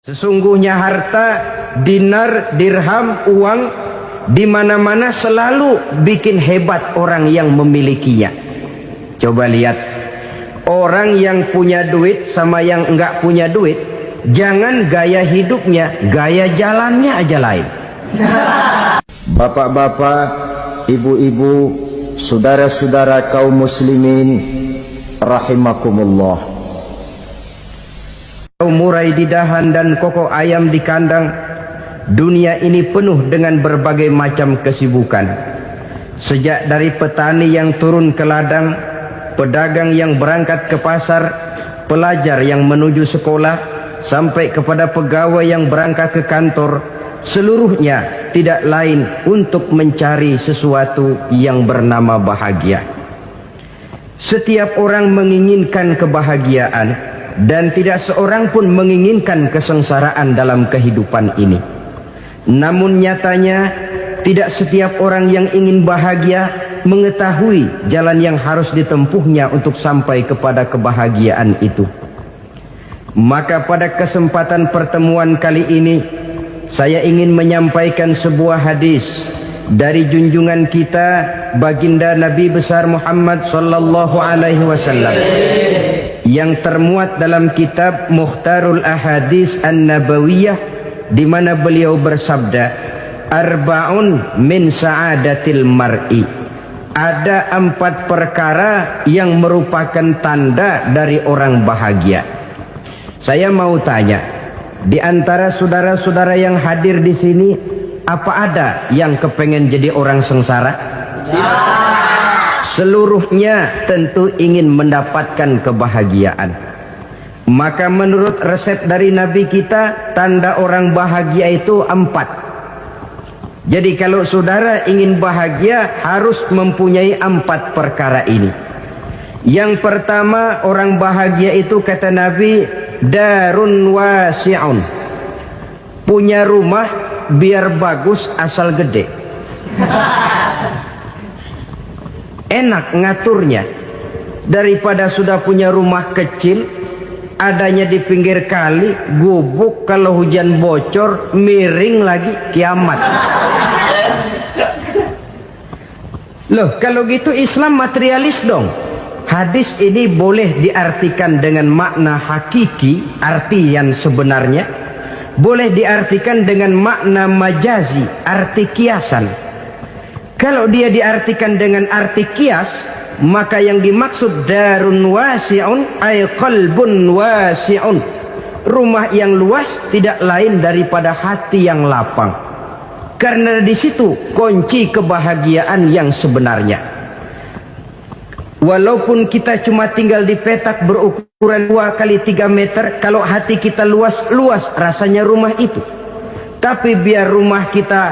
Sesungguhnya harta, dinar, dirham, uang di mana-mana selalu bikin hebat orang yang memilikinya. Coba lihat, orang yang punya duit sama yang enggak punya duit, jangan gaya hidupnya, gaya jalannya aja lain. Bapak-bapak, ibu-ibu, saudara-saudara kaum muslimin rahimakumullah. Murai di dahan dan koko ayam di kandang, dunia ini penuh dengan berbagai macam kesibukan. Sejak dari petani yang turun ke ladang, pedagang yang berangkat ke pasar, pelajar yang menuju sekolah, sampai kepada pegawai yang berangkat ke kantor, seluruhnya tidak lain untuk mencari sesuatu yang bernama bahagia. Setiap orang menginginkan kebahagiaan, dan tidak seorang pun menginginkan kesengsaraan dalam kehidupan ini. Namun nyatanya tidak setiap orang yang ingin bahagia mengetahui jalan yang harus ditempuhnya untuk sampai kepada kebahagiaan itu. Maka pada kesempatan pertemuan kali ini, saya ingin menyampaikan sebuah hadis dari junjungan kita baginda Nabi besar Muhammad sallallahu alaihi wasallam yang termuat dalam kitab Mukhtarul Ahadits An-Nabawiyah, di mana beliau bersabda, arba'un min sa'adatil mar'i. Ada 4 perkara yang merupakan tanda dari orang bahagia. Saya mau tanya, di antara saudara-saudara yang hadir di sini, apa ada yang kepengen jadi orang sengsara? Seluruhnya tentu ingin mendapatkan kebahagiaan. Maka menurut resep dari Nabi kita, tanda orang bahagia itu 4. Jadi kalau saudara ingin bahagia, harus mempunyai 4 perkara ini. Yang pertama, orang bahagia itu kata Nabi, darun wasi'un. Punya rumah biar bagus asal gede. Enak ngaturnya, daripada sudah punya rumah kecil adanya di pinggir kali, gubuk, kalau hujan bocor, miring lagi, kiamat. Loh, kalau gitu Islam materialis dong. Hadis ini boleh diartikan dengan makna hakiki, arti yang sebenarnya, boleh diartikan dengan makna majazi, arti kiasan. Kalau dia diartikan dengan arti kias, maka yang dimaksud darun wasi'un ay qalbun wasi'un. Rumah yang luas tidak lain daripada hati yang lapang. Karena di situ kunci kebahagiaan yang sebenarnya. Walaupun kita cuma tinggal di petak berukuran 2 kali 3 meter, kalau hati kita luas rasanya rumah itu. Tapi biar rumah kita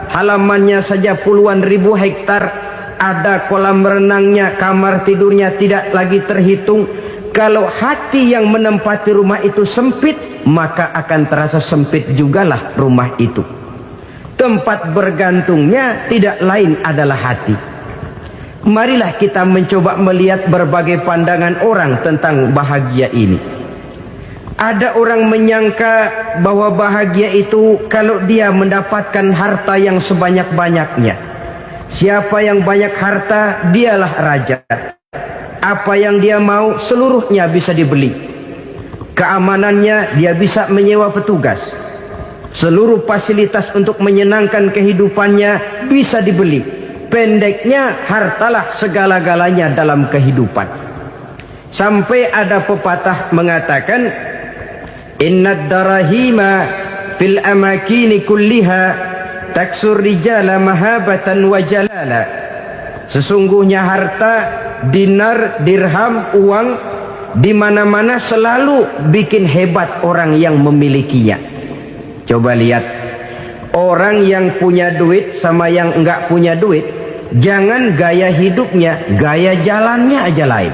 halamannya saja puluhan ribu hektar, ada kolam renangnya, kamar tidurnya tidak lagi terhitung. Kalau hati yang menempati rumah itu sempit, maka akan terasa sempit jugalah rumah itu. Tempat bergantungnya tidak lain adalah hati. Marilah kita mencoba melihat berbagai pandangan orang tentang bahagia ini. Ada orang menyangka bahwa bahagia itu kalau dia mendapatkan harta yang sebanyak-banyaknya. Siapa yang banyak harta, dialah raja. Apa yang dia mau, seluruhnya bisa dibeli. Keamanannya, dia bisa menyewa petugas. Seluruh fasilitas untuk menyenangkan kehidupannya bisa dibeli. Pendeknya, hartalah segala-galanya dalam kehidupan. Sampai ada pepatah mengatakan, innad darahima fil amakini kulliha taksur rijala mahabatan wa jalala. Sesungguhnya harta, dinar, dirham, uang di mana-mana selalu bikin hebat orang yang memilikinya. Coba lihat, orang yang punya duit sama yang enggak punya duit, jangan gaya hidupnya, gaya jalannya aja lain.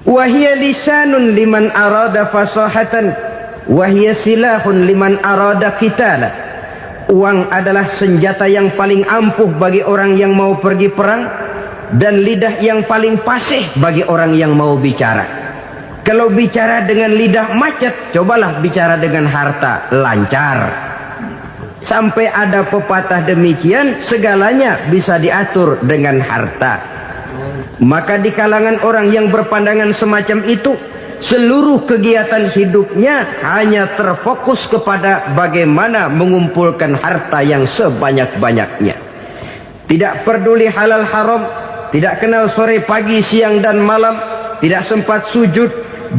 Wahia lisanun liman arada fasahatan, wahia silahun liman arada qitala. Uang adalah senjata yang paling ampuh bagi orang yang mau pergi perang, dan lidah yang paling fasih bagi orang yang mau bicara. Kalau bicara dengan lidah macet, cobalah bicara dengan harta, lancar. Sampai ada pepatah demikian, segalanya bisa diatur dengan harta. Maka di kalangan orang yang berpandangan semacam itu, seluruh kegiatan hidupnya hanya terfokus kepada bagaimana mengumpulkan harta yang sebanyak-banyaknya. Tidak peduli halal haram, tidak kenal sore pagi siang dan malam, tidak sempat sujud,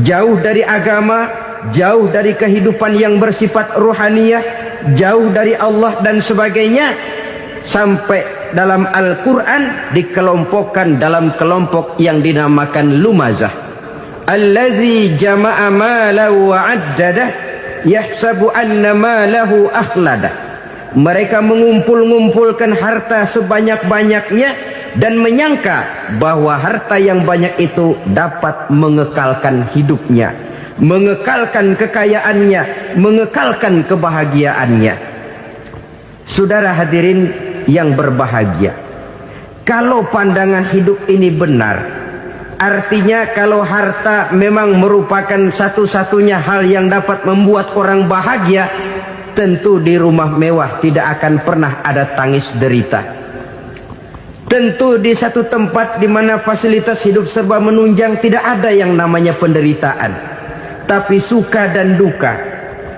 jauh dari agama, jauh dari kehidupan yang bersifat ruhaniyah, jauh dari Allah dan sebagainya. Sampai dalam Al-Quran dikelompokkan dalam kelompok yang dinamakan lumazah. Allazi jama'a malahu wa 'addadah yahsabu anna malahu akhladah. Mereka mengumpul-ngumpulkan harta sebanyak-banyaknya dan menyangka bahwa harta yang banyak itu dapat mengekalkan hidupnya, mengekalkan kekayaannya, mengekalkan kebahagiaannya. Saudara hadirin yang berbahagia, kalau pandangan hidup ini benar, artinya kalau harta memang merupakan satu-satunya hal yang dapat membuat orang bahagia, tentu di rumah mewah tidak akan pernah ada tangis derita. Tentu di satu tempat di mana fasilitas hidup serba menunjang tidak ada yang namanya penderitaan. Tapi suka dan duka,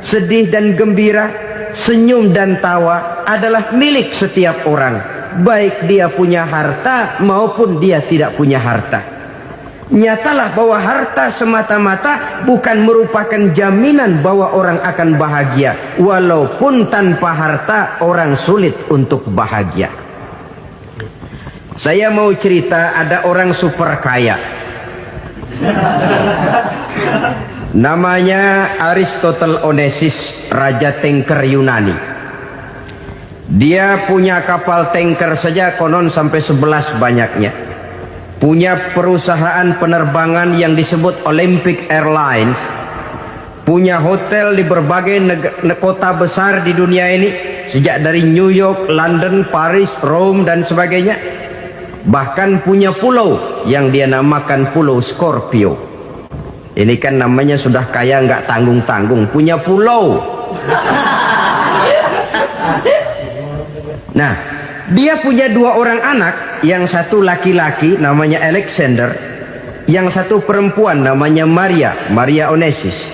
sedih dan gembira, senyum dan tawa adalah milik setiap orang, baik dia punya harta maupun dia tidak punya harta. Nyatalah bahwa harta semata-mata bukan merupakan jaminan bahwa orang akan bahagia. Walaupun tanpa harta orang sulit untuk bahagia. Saya mau cerita, ada orang super kaya, namanya Aristotle Onesimus, raja tanker Yunani. Dia punya kapal tanker saja konon sampai 11 banyaknya. Punya perusahaan penerbangan yang disebut Olympic Airlines. Punya hotel di berbagai kota besar di dunia ini, sejak dari New York, London, Paris, Rome dan sebagainya. Bahkan punya pulau yang dia namakan Pulau Scorpio. Ini kan namanya sudah kaya nggak tanggung-tanggung, punya pulau. Nah, dia punya 2 orang anak, yang satu laki-laki namanya Alexander, yang satu perempuan namanya Maria Onesimus.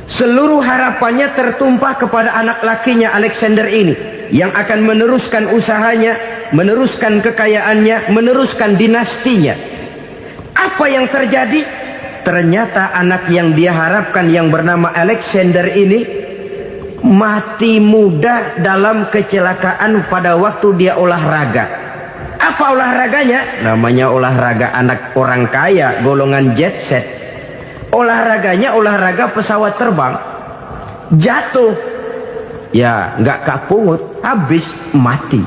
Seluruh harapannya tertumpah kepada anak lakinya Alexander ini, yang akan meneruskan usahanya, meneruskan kekayaannya, meneruskan dinastinya. Apa yang terjadi? Ternyata anak yang dia harapkan yang bernama Alexander ini mati muda dalam kecelakaan pada waktu dia olahraga. Apa olahraganya? Namanya olahraga anak orang kaya, golongan jet set. Olahraganya olahraga pesawat terbang. Jatuh, ya nggak kapungut, habis mati.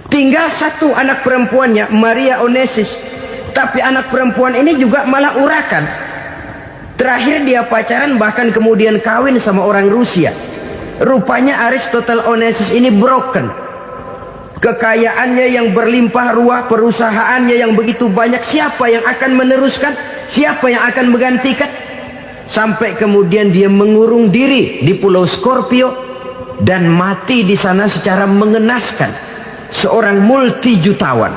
Tinggal satu anak perempuannya, Maria Onesimus. Tapi anak perempuan ini juga malah urakan. Terakhir dia pacaran, bahkan kemudian kawin sama orang Rusia. Rupanya Aristotle Onesimus ini broken. Kekayaannya yang berlimpah ruah, perusahaannya yang begitu banyak, siapa yang akan meneruskan? Siapa yang akan menggantikan? Sampai kemudian dia mengurung diri di Pulau Scorpio dan mati di sana secara mengenaskan. Seorang multi jutawan,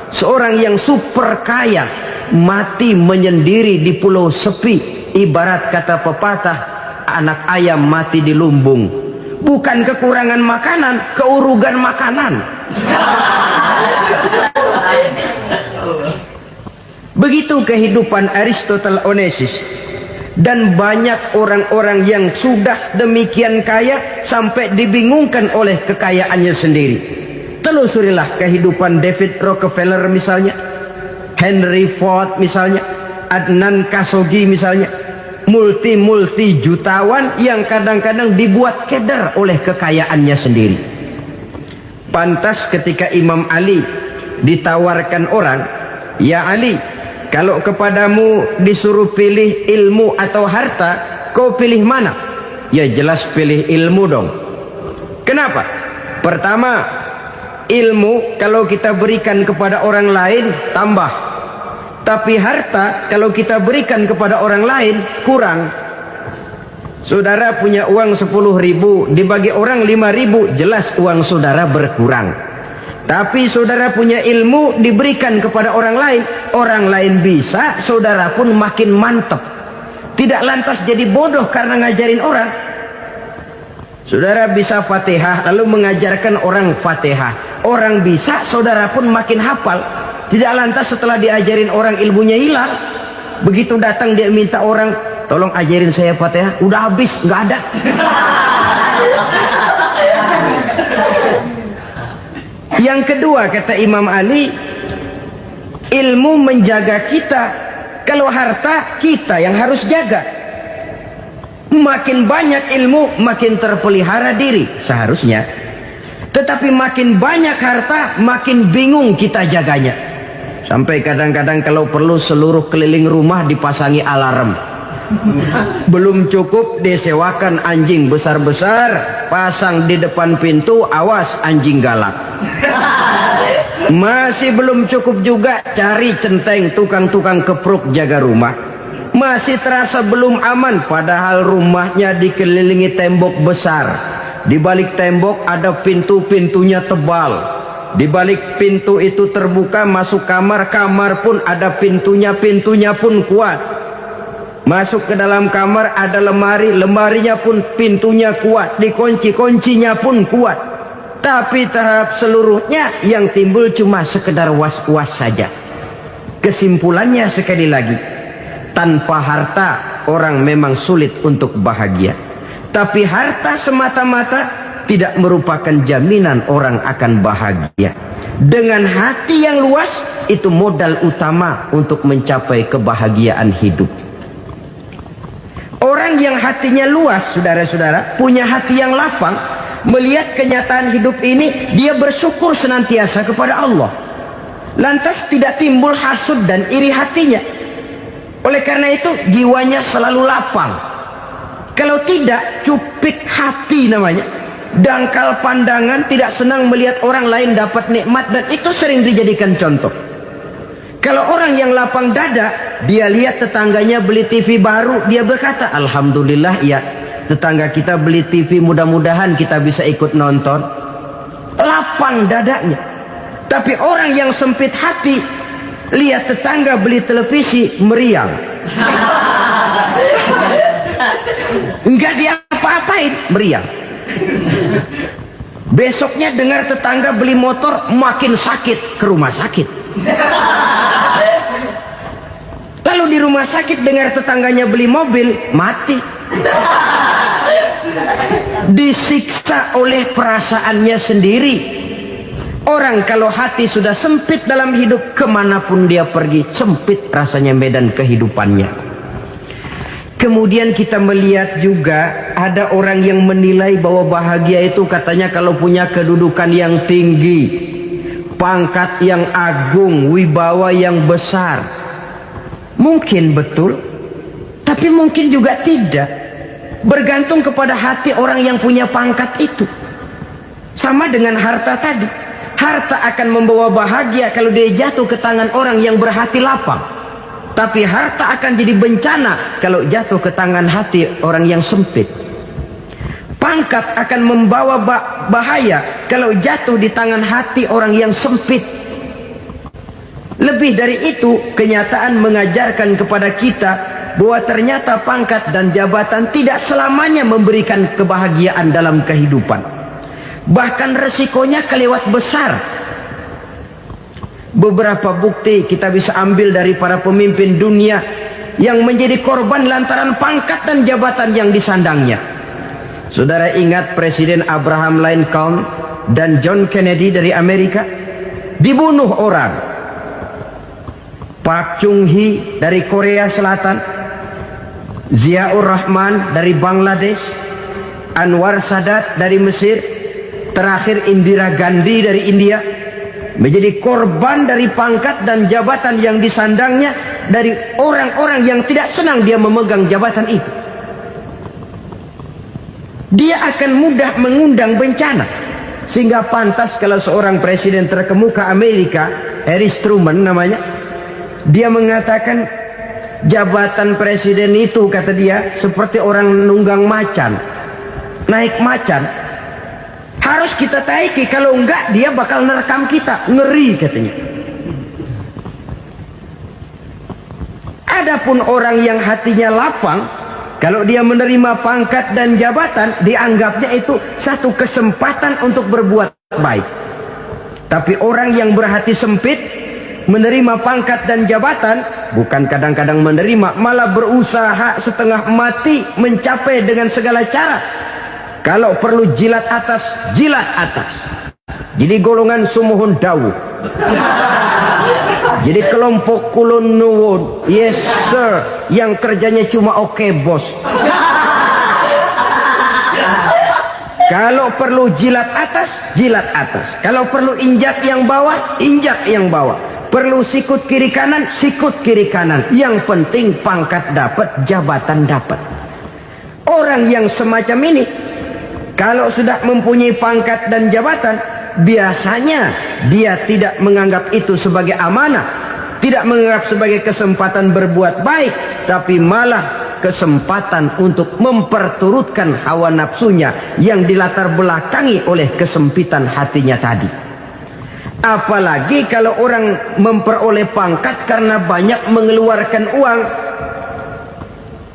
seorang yang super kaya, mati menyendiri di pulau sepi. Ibarat kata pepatah, anak ayam mati di lumbung. Bukan kekurangan makanan, keurugan makanan. Begitu kehidupan Aristotle Onesimus. Dan banyak orang-orang yang sudah demikian kaya sampai dibingungkan oleh kekayaannya sendiri. Telusurilah kehidupan David Rockefeller misalnya, Henry Ford misalnya, Adnan Khashoggi misalnya. Multi jutawan yang kadang-kadang dibuat keder oleh kekayaannya sendiri. Pantas ketika Imam Ali ditawarkan orang, "Ya Ali, kalau kepadamu disuruh pilih ilmu atau harta, kau pilih mana?" Ya jelas pilih ilmu dong. Kenapa? Pertama, ilmu kalau kita berikan kepada orang lain tambah. Tapi harta kalau kita berikan kepada orang lain kurang. Saudara punya uang 10.000, dibagi orang 5.000, jelas uang saudara berkurang. Tapi saudara punya ilmu, diberikan kepada orang lain bisa, saudara pun makin mantap. Tidak lantas jadi bodoh karena ngajarin orang. Saudara bisa Fatihah lalu mengajarkan orang Fatihah. Orang bisa, saudara pun makin hafal. Tidak lantas setelah diajarin orang ilmunya hilang. Begitu datang dia minta orang, tolong ajarin saya Fatihah, udah habis, nggak ada. Yang kedua kata Imam Ali, ilmu menjaga kita. Kalau harta kita yang harus jaga. Makin banyak ilmu makin terpelihara diri seharusnya. Tetapi makin banyak harta makin bingung kita jaganya. Sampai kadang-kadang kalau perlu seluruh keliling rumah dipasangi alarm. Belum cukup disewakan anjing besar-besar, pasang di depan pintu, awas anjing galak. Masih belum cukup juga, cari centeng tukang-tukang kepruk jaga rumah. Masih terasa belum aman, padahal rumahnya dikelilingi tembok besar. Di balik tembok ada pintu-pintunya tebal. Di balik pintu itu terbuka masuk kamar, kamar pun ada pintunya, pintunya pun kuat. Masuk ke dalam kamar ada lemari, lemarinya pun pintunya kuat, dikunci, kuncinya pun kuat. Tapi terhadap seluruhnya yang timbul cuma sekedar was-was saja. Kesimpulannya sekali lagi, tanpa harta orang memang sulit untuk bahagia. Tapi harta semata-mata tidak merupakan jaminan orang akan bahagia. Dengan hati yang luas, itu modal utama untuk mencapai kebahagiaan hidup. Orang yang hatinya luas, saudara-saudara, punya hati yang lapang, melihat kenyataan hidup ini, dia bersyukur senantiasa kepada Allah. Lantas tidak timbul hasud dan iri hatinya. Oleh karena itu, jiwanya selalu lapang. Kalau tidak, cupik hati namanya. Dangkal pandangan, tidak senang melihat orang lain dapat nikmat, dan itu sering dijadikan contoh. Kalau orang yang lapang dada, dia lihat tetangganya beli TV baru, dia berkata, alhamdulillah ya, tetangga kita beli TV, mudah-mudahan kita bisa ikut nonton. Lapang dadanya. Tapi orang yang sempit hati, lihat tetangga beli televisi, meriang. Enggak diapa-apain, meriang. Besoknya dengar tetangga beli motor, makin sakit, ke rumah sakit. Lalu di rumah sakit dengar tetangganya beli mobil, mati. Disiksa oleh perasaannya sendiri. Orang kalau hati sudah sempit dalam hidup, kemanapun dia pergi, sempit rasanya medan kehidupannya. Kemudian kita melihat juga ada orang yang menilai bahwa bahagia itu katanya kalau punya kedudukan yang tinggi, pangkat yang agung, wibawa yang besar. Mungkin betul, tapi mungkin juga tidak. Bergantung kepada hati orang yang punya pangkat itu. Sama dengan harta tadi. Harta akan membawa bahagia kalau dia jatuh ke tangan orang yang berhati lapang. Tapi harta akan jadi bencana kalau jatuh ke tangan hati orang yang sempit. Pangkat akan membawa bahaya kalau jatuh di tangan hati orang yang sempit. Lebih dari itu, kenyataan mengajarkan kepada kita bahwa ternyata pangkat dan jabatan tidak selamanya memberikan kebahagiaan dalam kehidupan. Bahkan resikonya kelewat besar. Beberapa bukti kita bisa ambil dari para pemimpin dunia yang menjadi korban lantaran pangkat dan jabatan yang disandangnya. Saudara ingat Presiden Abraham Lincoln dan John Kennedy dari Amerika? Dibunuh orang. Park Chung-hee dari Korea Selatan, Ziaur Rahman dari Bangladesh, Anwar Sadat dari Mesir, terakhir Indira Gandhi dari India, menjadi korban dari pangkat dan jabatan yang disandangnya dari orang-orang yang tidak senang dia memegang jabatan itu. Dia akan mudah mengundang bencana. Sehingga pantas kalau seorang presiden terkemuka Amerika, Harry Truman namanya, Dia mengatakan jabatan presiden itu, kata dia, seperti orang nunggang macan, naik macan. Harus kita taiki, kalau enggak dia bakal nerekam kita. Ngeri katanya. Adapun orang yang hatinya lapang, kalau dia menerima pangkat dan jabatan, dianggapnya itu satu kesempatan untuk berbuat baik. Tapi orang yang berhati sempit, menerima pangkat dan jabatan, bukan kadang-kadang menerima, malah berusaha setengah mati mencapai dengan segala cara. Kalau perlu jilat atas, jilat atas. Jadi golongan sumuhun dawu. Jadi kelompok kulon nuwun, yes sir, yang kerjanya cuma oke bos. Kalau perlu jilat atas, jilat atas. Kalau perlu injak yang bawah, injak yang bawah. Perlu sikut kiri kanan, sikut kiri kanan. Yang penting pangkat dapat, jabatan dapat. Orang yang semacam ini, kalau sudah mempunyai pangkat dan jabatan, biasanya dia tidak menganggap itu sebagai amanah, tidak menganggap sebagai kesempatan berbuat baik, tapi malah kesempatan untuk memperturutkan hawa nafsunya yang dilatar belakangi oleh kesempitan hatinya tadi. Apalagi kalau orang memperoleh pangkat karena banyak mengeluarkan uang.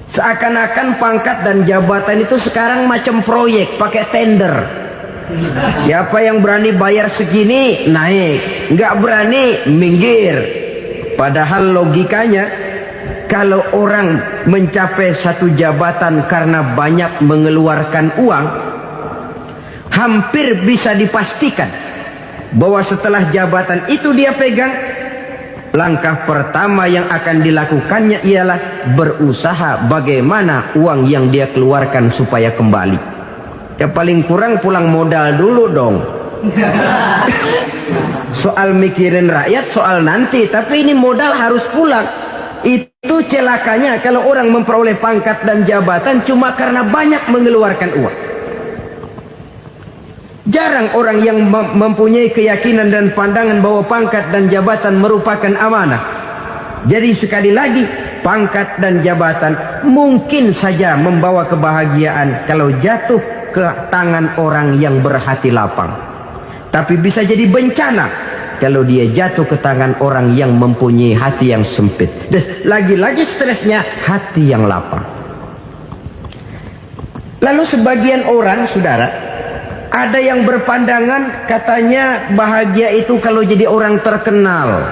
Seakan-akan pangkat dan jabatan itu sekarang macam proyek, pakai tender. Siapa yang berani bayar segini, naik. Nggak berani, minggir. Padahal logikanya, kalau orang mencapai satu jabatan karena banyak mengeluarkan uang, hampir bisa dipastikan bahwa setelah jabatan itu dia pegang, langkah pertama yang akan dilakukannya ialah berusaha bagaimana uang yang dia keluarkan supaya kembali. Ya paling kurang pulang modal dulu dong. Soal mikirin rakyat soal nanti, tapi ini modal harus pulang. Itu celakanya kalau orang memperoleh pangkat dan jabatan cuma karena banyak mengeluarkan uang. Jarang orang yang mempunyai keyakinan dan pandangan bahwa pangkat dan jabatan merupakan amanah. Jadi sekali lagi, pangkat dan jabatan mungkin saja membawa kebahagiaan kalau jatuh ke tangan orang yang berhati lapang. Tapi bisa jadi bencana kalau dia jatuh ke tangan orang yang mempunyai hati yang sempit. Dan lagi-lagi stresnya hati yang lapang. Lalu sebagian orang, saudara, ada yang berpandangan katanya bahagia itu kalau jadi orang terkenal,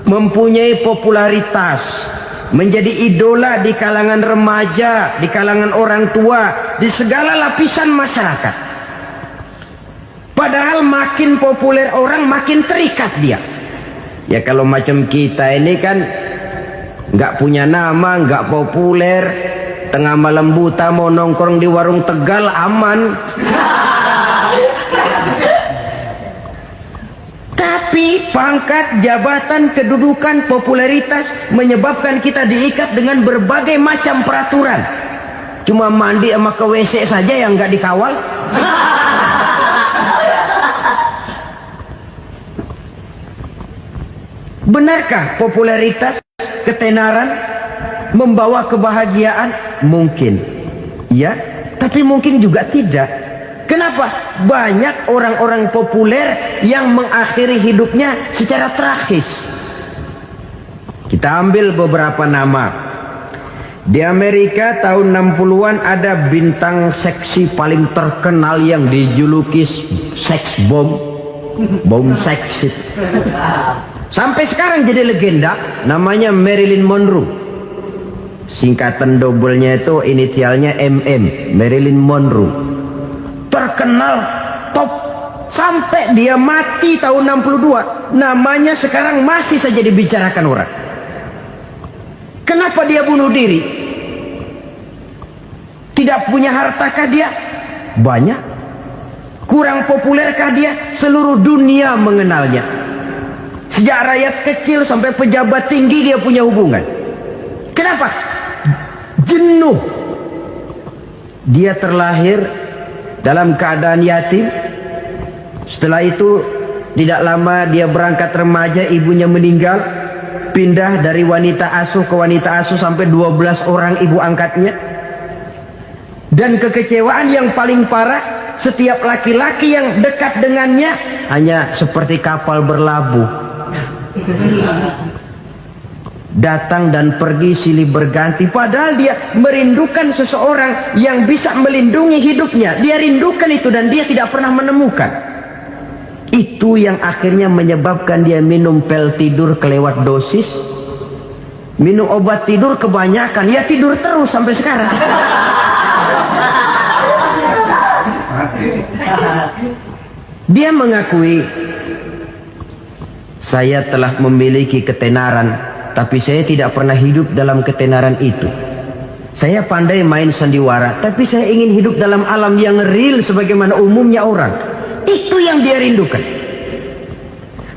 mempunyai popularitas, menjadi idola di kalangan remaja, di kalangan orang tua, di segala lapisan masyarakat. Padahal makin populer orang makin terikat dia. Ya kalau macam kita ini kan nggak punya nama, nggak populer, tengah malam buta mau nongkrong di warung Tegal aman. Tapi pangkat, jabatan, kedudukan, popularitas menyebabkan kita diikat dengan berbagai macam peraturan. Cuma mandi sama ke WC saja yang nggak dikawal. Benarkah popularitas, ketenaran membawa kebahagiaan? Mungkin ya, tapi mungkin juga tidak. Kenapa? Banyak orang-orang populer yang mengakhiri hidupnya secara tragis. Kita ambil beberapa nama. Di Amerika tahun 60-an ada bintang seksi paling terkenal yang dijuluki seks bom. Bom seks. Sampai sekarang jadi legenda, namanya Marilyn Monroe. Singkatan double-nya itu inisialnya MM, Marilyn Monroe. Terkenal top sampai dia mati tahun 62, namanya sekarang masih saja dibicarakan orang. Kenapa dia bunuh diri? Tidak punya hartakah dia? Banyak. Kurang populerkah dia? Seluruh dunia mengenalnya. Sejak rakyat kecil sampai pejabat tinggi dia punya hubungan. Kenapa? Jenuh. Dia terlahir dalam keadaan yatim. Setelah itu tidak lama dia berangkat remaja, ibunya meninggal. pindah dari wanita asuh ke wanita asuh sampai 12 orang ibu angkatnya. Dan kekecewaan yang paling parah, setiap laki-laki yang dekat dengannya hanya seperti kapal berlabuh, datang dan pergi silih berganti. Padahal dia merindukan seseorang yang bisa melindungi hidupnya. Dia rindukan itu dan dia tidak pernah menemukan. Itu yang akhirnya menyebabkan dia minum pil tidur kelewat dosis, minum obat tidur kebanyakan, ya tidur terus sampai sekarang. Dia mengakui, saya telah memiliki ketenaran, tapi saya tidak pernah hidup dalam ketenaran itu. Saya pandai main sandiwara, tapi saya ingin hidup dalam alam yang real sebagaimana umumnya orang. Itu yang dia rindukan.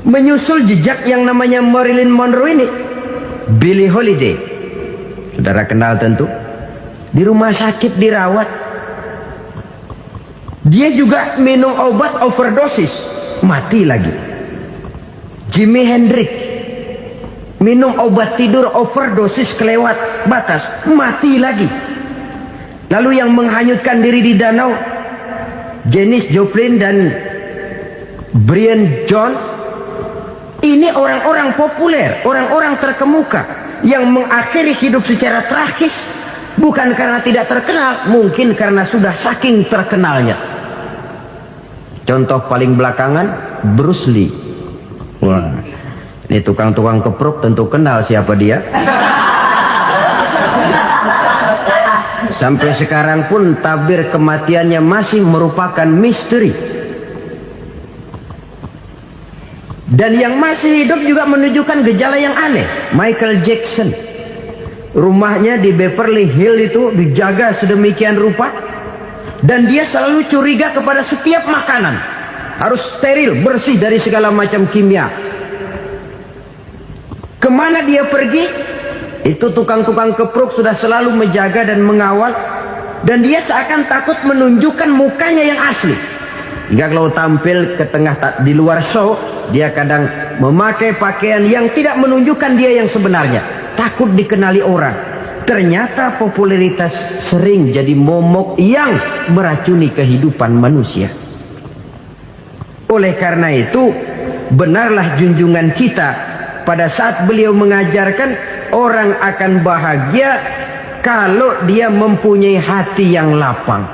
Menyusul jejak yang namanya Marilyn Monroe ini, Billie Holiday, saudara kenal tentu, di rumah sakit dirawat. Dia juga minum obat overdosis, mati lagi. Jimi Hendrix minum obat tidur overdosis kelewat batas, mati lagi. Lalu yang menghanyutkan diri di danau, Janis Joplin dan Brian Jones. Ini orang-orang populer, orang-orang terkemuka yang mengakhiri hidup secara tragis, bukan karena tidak terkenal, mungkin karena sudah saking terkenalnya. Contoh paling belakangan, Bruce Lee. Wah, ini tukang-tukang keprok tentu kenal siapa dia. Sampai sekarang pun tabir kematiannya masih merupakan misteri. Dan yang masih hidup juga menunjukkan gejala yang aneh. Michael Jackson, rumahnya di Beverly Hills itu dijaga sedemikian rupa, dan dia selalu curiga kepada setiap makanan harus steril, bersih dari segala macam kimia. Kemana dia pergi, itu tukang-tukang keprok sudah selalu menjaga dan mengawal, dan dia seakan takut menunjukkan mukanya yang asli. Hingga kalau tampil ke tengah di luar show, dia kadang memakai pakaian yang tidak menunjukkan dia yang sebenarnya, takut dikenali orang. Ternyata popularitas sering jadi momok yang meracuni kehidupan manusia. Oleh karena itu, benarlah junjungan kita pada saat beliau mengajarkan orang akan bahagia kalau dia mempunyai hati yang lapang.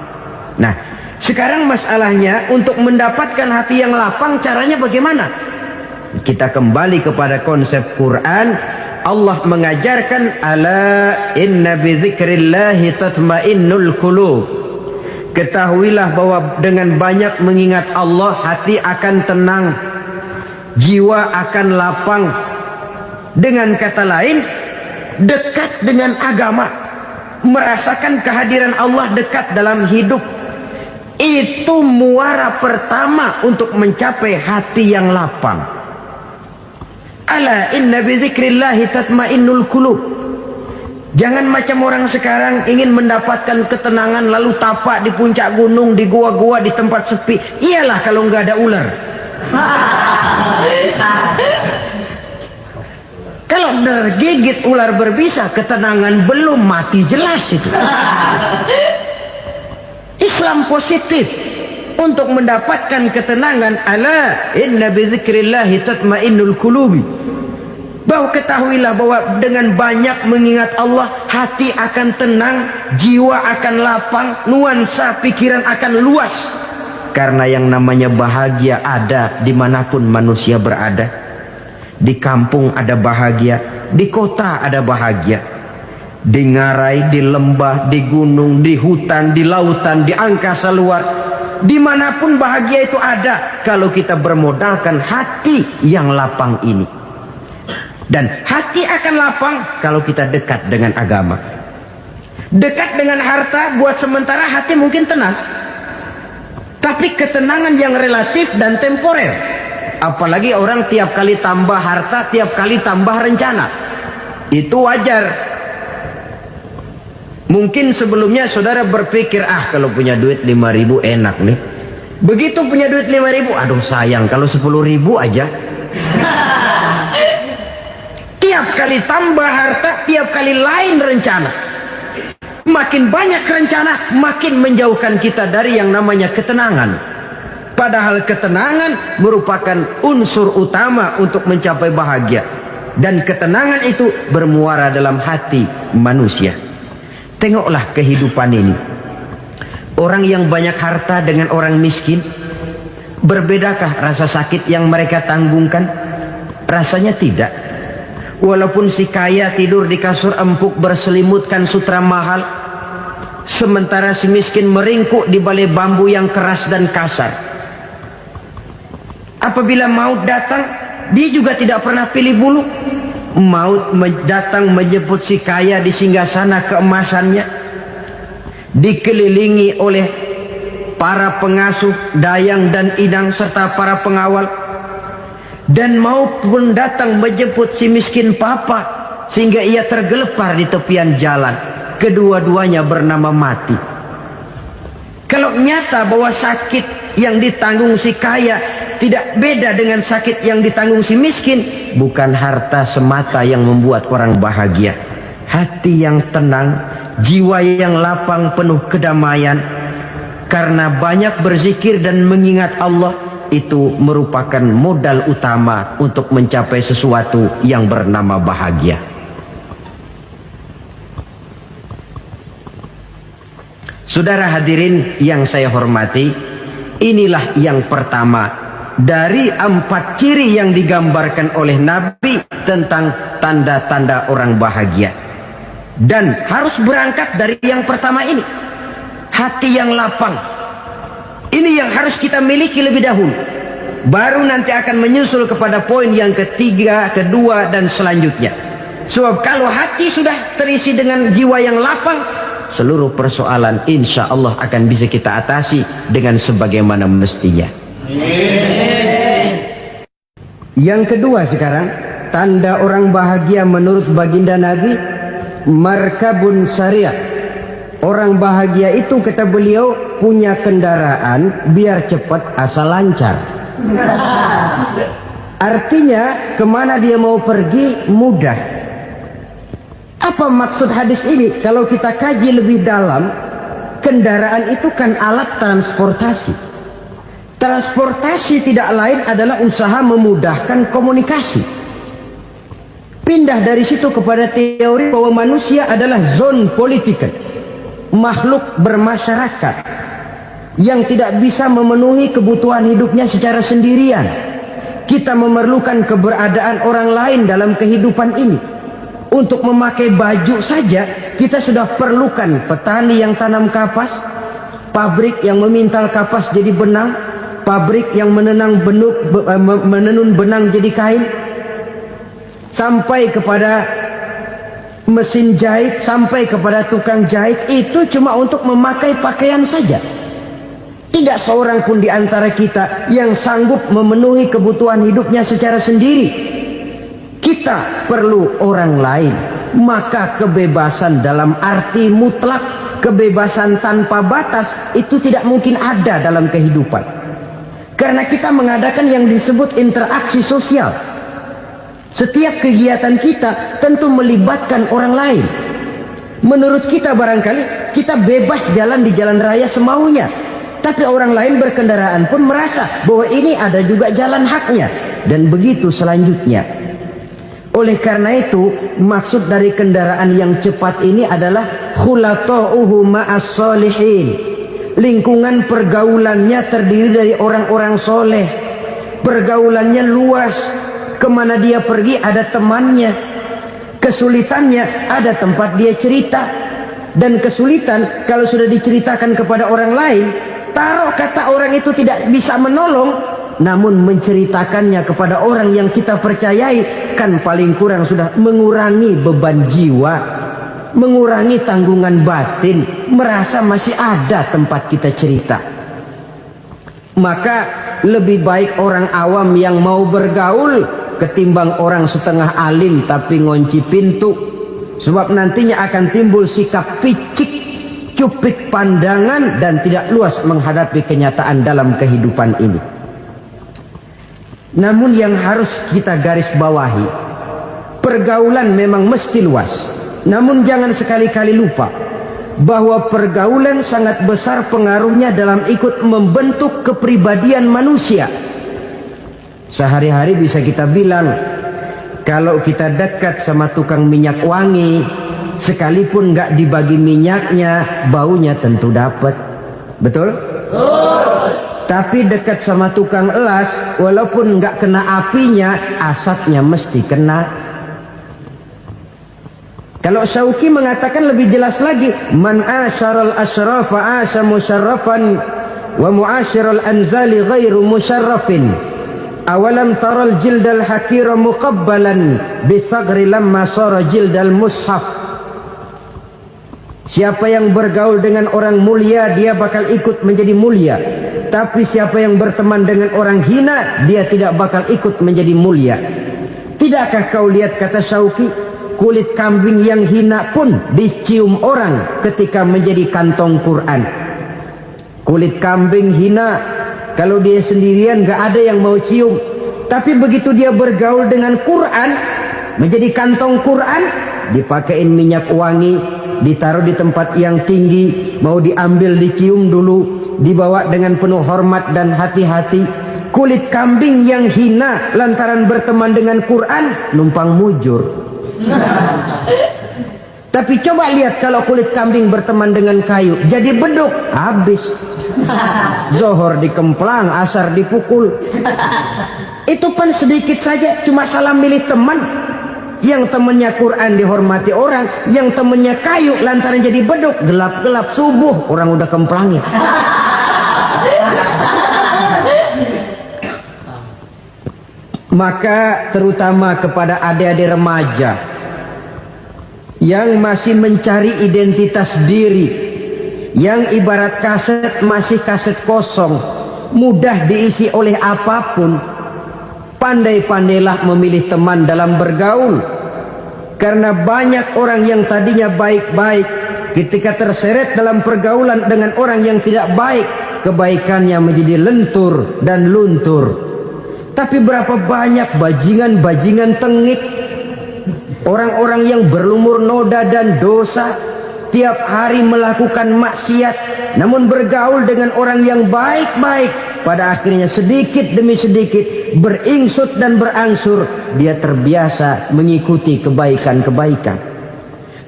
Nah, sekarang masalahnya untuk mendapatkan hati yang lapang, caranya bagaimana? Kita kembali kepada konsep Quran. Allah mengajarkan, ala inna bi dzikrillahi tatmainnul qulub. Ketahuilah bahwa dengan banyak mengingat Allah, hati akan tenang, jiwa akan lapang. Dengan kata lain, dekat dengan agama, merasakan kehadiran Allah dekat dalam hidup. Itu muara pertama untuk mencapai hati yang lapang. Ala inna bi dzikrillahi tatmainnul qulub. Jangan macam orang sekarang ingin mendapatkan ketenangan lalu tapak di puncak gunung, di gua-gua, di tempat sepi. Iyalah kalau nggak ada ular. Kalau tergigit ular berbisa, ketenangan belum, mati jelas itu. Islam positif untuk mendapatkan ketenangan. Ala inna bi dzikrillahi tatmainnul qulubi. Bahwa ketahuilah bahwa dengan banyak mengingat Allah, hati akan tenang, jiwa akan lapang, nuansa pikiran akan luas. Karena yang namanya bahagia ada dimanapun manusia berada. Di kampung ada bahagia, di kota ada bahagia, di ngarai, di lembah, di gunung, di hutan, di lautan, di angkasa luar, dimanapun bahagia itu ada kalau kita bermodalkan hati yang lapang ini. Dan hati akan lapang kalau kita dekat dengan agama. Dekat dengan harta buat sementara hati mungkin tenang, tapi ketenangan yang relatif dan temporer. Apalagi orang tiap kali tambah harta, tiap kali tambah rencana. Itu wajar. Mungkin sebelumnya saudara berpikir, kalau punya duit 5.000 enak nih. Begitu punya duit 5.000, aduh sayang kalau 10.000 aja. Tiap kali tambah harta, tiap kali lain rencana. Makin banyak rencana, makin menjauhkan kita dari yang namanya ketenangan. Padahal ketenangan merupakan unsur utama untuk mencapai bahagia. Dan ketenangan itu bermuara dalam hati manusia. Tengoklah kehidupan ini. Orang yang banyak harta dengan orang miskin, berbedakah rasa sakit yang mereka tanggungkan? Rasanya tidak. Walaupun si kaya tidur di kasur empuk berselimutkan sutra mahal, sementara si miskin meringkuk di balai bambu yang keras dan kasar. Apabila maut datang, dia juga tidak pernah pilih bulu. Maut datang menjemput si kaya di singgasana keemasannya, dikelilingi oleh para pengasuh, dayang dan inang serta para pengawal. Dan maupun datang menjemput si miskin papa, sehingga ia tergelepar di tepian jalan. Kedua-duanya bernama mati. Kalau nyata bahwa sakit yang ditanggung si kaya tidak beda dengan sakit yang ditanggung si miskin, bukan harta semata yang membuat orang bahagia. Hati yang tenang, jiwa yang lapang penuh kedamaian, karena banyak berzikir dan mengingat Allah, itu merupakan modal utama untuk mencapai sesuatu yang bernama bahagia. Saudara hadirin yang saya hormati, inilah yang pertama dari 4 ciri yang digambarkan oleh Nabi tentang tanda-tanda orang bahagia. Dan harus berangkat dari yang pertama ini, hati yang lapang. Ini yang harus kita miliki lebih dahulu. Baru nanti akan menyusul kepada poin yang ketiga, kedua, dan selanjutnya. Sebab kalau hati sudah terisi dengan jiwa yang lapang, seluruh persoalan insya Allah akan bisa kita atasi dengan sebagaimana mestinya. Yang kedua sekarang, tanda orang bahagia menurut baginda Nabi, markabun syariah. Orang bahagia itu, kata beliau, punya kendaraan biar cepat asal lancar. Artinya kemana dia mau pergi mudah. Apa maksud hadis ini? Kalau kita kaji lebih dalam, kendaraan itu kan alat transportasi. Transportasi tidak lain adalah usaha memudahkan komunikasi. Pindah dari situ kepada teori bahwa manusia adalah zon political, makhluk bermasyarakat yang tidak bisa memenuhi kebutuhan hidupnya secara sendirian. Kita memerlukan keberadaan orang lain dalam kehidupan ini. Untuk memakai baju saja kita sudah perlukan petani yang tanam kapas, pabrik yang memintal kapas jadi benang, pabrik yang menenun benang jadi kain, sampai kepada mesin jahit, sampai kepada tukang jahit. Itu cuma untuk memakai pakaian saja. Tidak seorang pun di antara kita yang sanggup memenuhi kebutuhan hidupnya secara sendiri. Kita perlu orang lain. Maka kebebasan dalam arti mutlak, kebebasan tanpa batas, itu tidak mungkin ada dalam kehidupan. Karena kita mengadakan yang disebut interaksi sosial. Setiap kegiatan kita tentu melibatkan orang lain. Menurut kita barangkali kita bebas jalan di jalan raya semaunya, tapi orang lain berkendaraan pun merasa bahwa ini ada juga jalan haknya, dan begitu selanjutnya. Oleh karena itu, maksud dari kendaraan yang cepat ini adalah khulata'uhu ma'as solihin. Lingkungan pergaulannya terdiri dari orang-orang soleh. Pergaulannya luas. Kemana dia pergi ada temannya. Kesulitannya ada tempat dia cerita. Dan kesulitan kalau sudah diceritakan kepada orang lain, taruh kata orang itu tidak bisa menolong, namun menceritakannya kepada orang yang kita percayai, kan paling kurang sudah mengurangi beban jiwa, mengurangi tanggungan batin, merasa masih ada tempat kita cerita. Maka lebih baik orang awam yang mau bergaul ketimbang orang setengah alim tapi ngunci pintu. Sebab nantinya akan timbul sikap picik, cupik pandangan, dan tidak luas menghadapi kenyataan dalam kehidupan ini. Namun yang harus kita garis bawahi, pergaulan memang mesti luas. Namun jangan sekali-kali lupa bahwa pergaulan sangat besar pengaruhnya dalam ikut membentuk kepribadian manusia. Sehari-hari bisa kita bilang, kalau kita dekat sama tukang minyak wangi, sekalipun nggak dibagi minyaknya, baunya tentu dapat. Betul? Tapi dekat sama tukang elas, walaupun nggak kena apinya, asapnya mesti kena. Kalau Syauqi mengatakan lebih jelas lagi, man asyaral asrafa asa musarrafan wa muasyiral anzali ghairu musarrafin. Awalam taral jildal hakira muqabbalan bisagri lamma sara jildal mushaf. Siapa yang bergaul dengan orang mulia, dia bakal ikut menjadi mulia. Tapi siapa yang berteman dengan orang hina, dia tidak bakal ikut menjadi mulia. Tidakkah kau lihat, kata Syauqi, kulit kambing yang hina pun dicium orang ketika menjadi kantong Quran. Kulit kambing hina, kalau dia sendirian gak ada yang mau cium. Tapi begitu dia bergaul dengan Quran, menjadi kantong Quran, dipakein minyak wangi, ditaruh di tempat yang tinggi, mau diambil dicium dulu, dibawa dengan penuh hormat dan hati-hati. Kulit kambing yang hina lantaran berteman dengan Quran, numpang mujur. Tapi coba lihat kalau kulit kambing berteman dengan kayu, jadi beduk, habis. Zohor dikemplang, asar dipukul. Itu pun sedikit saja, cuma salah milih teman. Yang temannya Quran dihormati orang, yang temannya kayu lantaran jadi beduk, gelap-gelap subuh orang udah kemplangnya. Maka terutama kepada adik-adik remaja yang masih mencari identitas diri, yang ibarat kaset masih kaset kosong, mudah diisi oleh apapun, pandai-pandailah memilih teman dalam bergaul. Karena banyak orang yang tadinya baik-baik, ketika terseret dalam pergaulan dengan orang yang tidak baik, kebaikannya menjadi lentur dan luntur. Tapi berapa banyak bajingan-bajingan tengik, orang-orang yang berlumur noda dan dosa, tiap hari melakukan maksiat, namun bergaul dengan orang yang baik-baik, pada akhirnya sedikit demi sedikit beringsut dan berangsur dia terbiasa mengikuti kebaikan-kebaikan.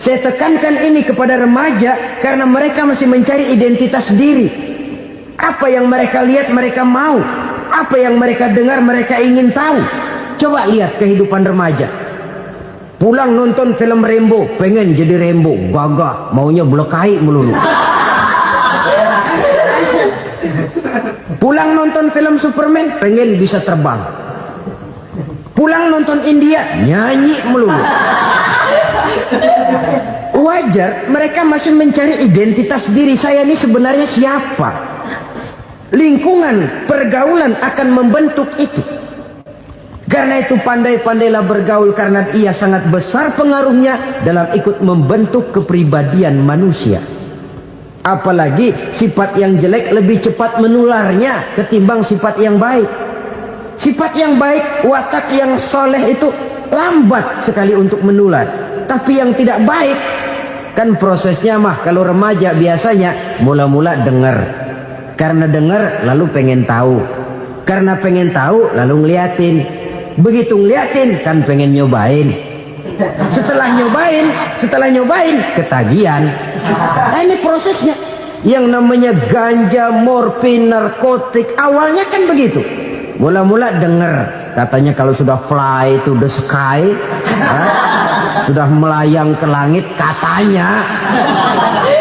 Saya tekankan ini kepada remaja karena mereka masih mencari identitas diri. Apa yang mereka lihat mereka mau, apa yang mereka dengar mereka ingin tahu. Coba lihat kehidupan remaja. Pulang nonton film Rambo, pengen jadi Rambo, gagah, maunya belekai melulu. Pulang nonton film Superman, pengen bisa terbang. Pulang nonton India, nyanyi melulu. Wajar, mereka masih mencari identitas diri. Saya ini sebenarnya siapa? Lingkungan, pergaulan akan membentuk itu. Karena itu pandai-pandailah bergaul, karena ia sangat besar pengaruhnya dalam ikut membentuk kepribadian manusia. Apalagi sifat yang jelek lebih cepat menularnya ketimbang sifat yang baik. Sifat yang baik, watak yang soleh itu lambat sekali untuk menular. Tapi yang tidak baik, kan prosesnya mah kalau remaja biasanya mula-mula dengar. Karena dengar lalu pengen tahu. Karena pengen tahu lalu ngeliatin. Begitu ngeliatin kan pengen nyobain. Setelah nyobain ketagihan. Nah, ini prosesnya. Yang namanya ganja, morfin, narkotik, awalnya kan begitu. Mula-mula dengar, katanya kalau sudah fly to the sky, sudah melayang ke langit, katanya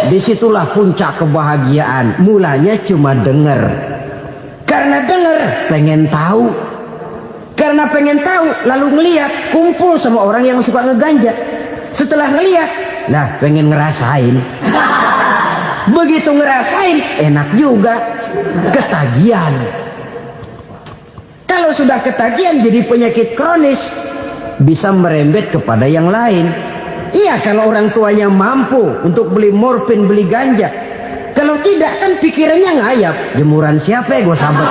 disitulah puncak kebahagiaan. Mulanya cuma dengar. Karena dengar pengen tahu. Karena pengen tahu lalu ngeliat, kumpul sama orang yang suka ngeganja. Setelah ngeliat, nah pengen ngerasain. Begitu ngerasain enak juga, ketagihan. Kalau sudah ketagihan jadi penyakit kronis, bisa merembet kepada yang lain. Iya, kalau orang tuanya mampu untuk beli morfin, beli ganja. Kalau tidak kan pikirannya ngayap, jemuran siapa ya gue sabar.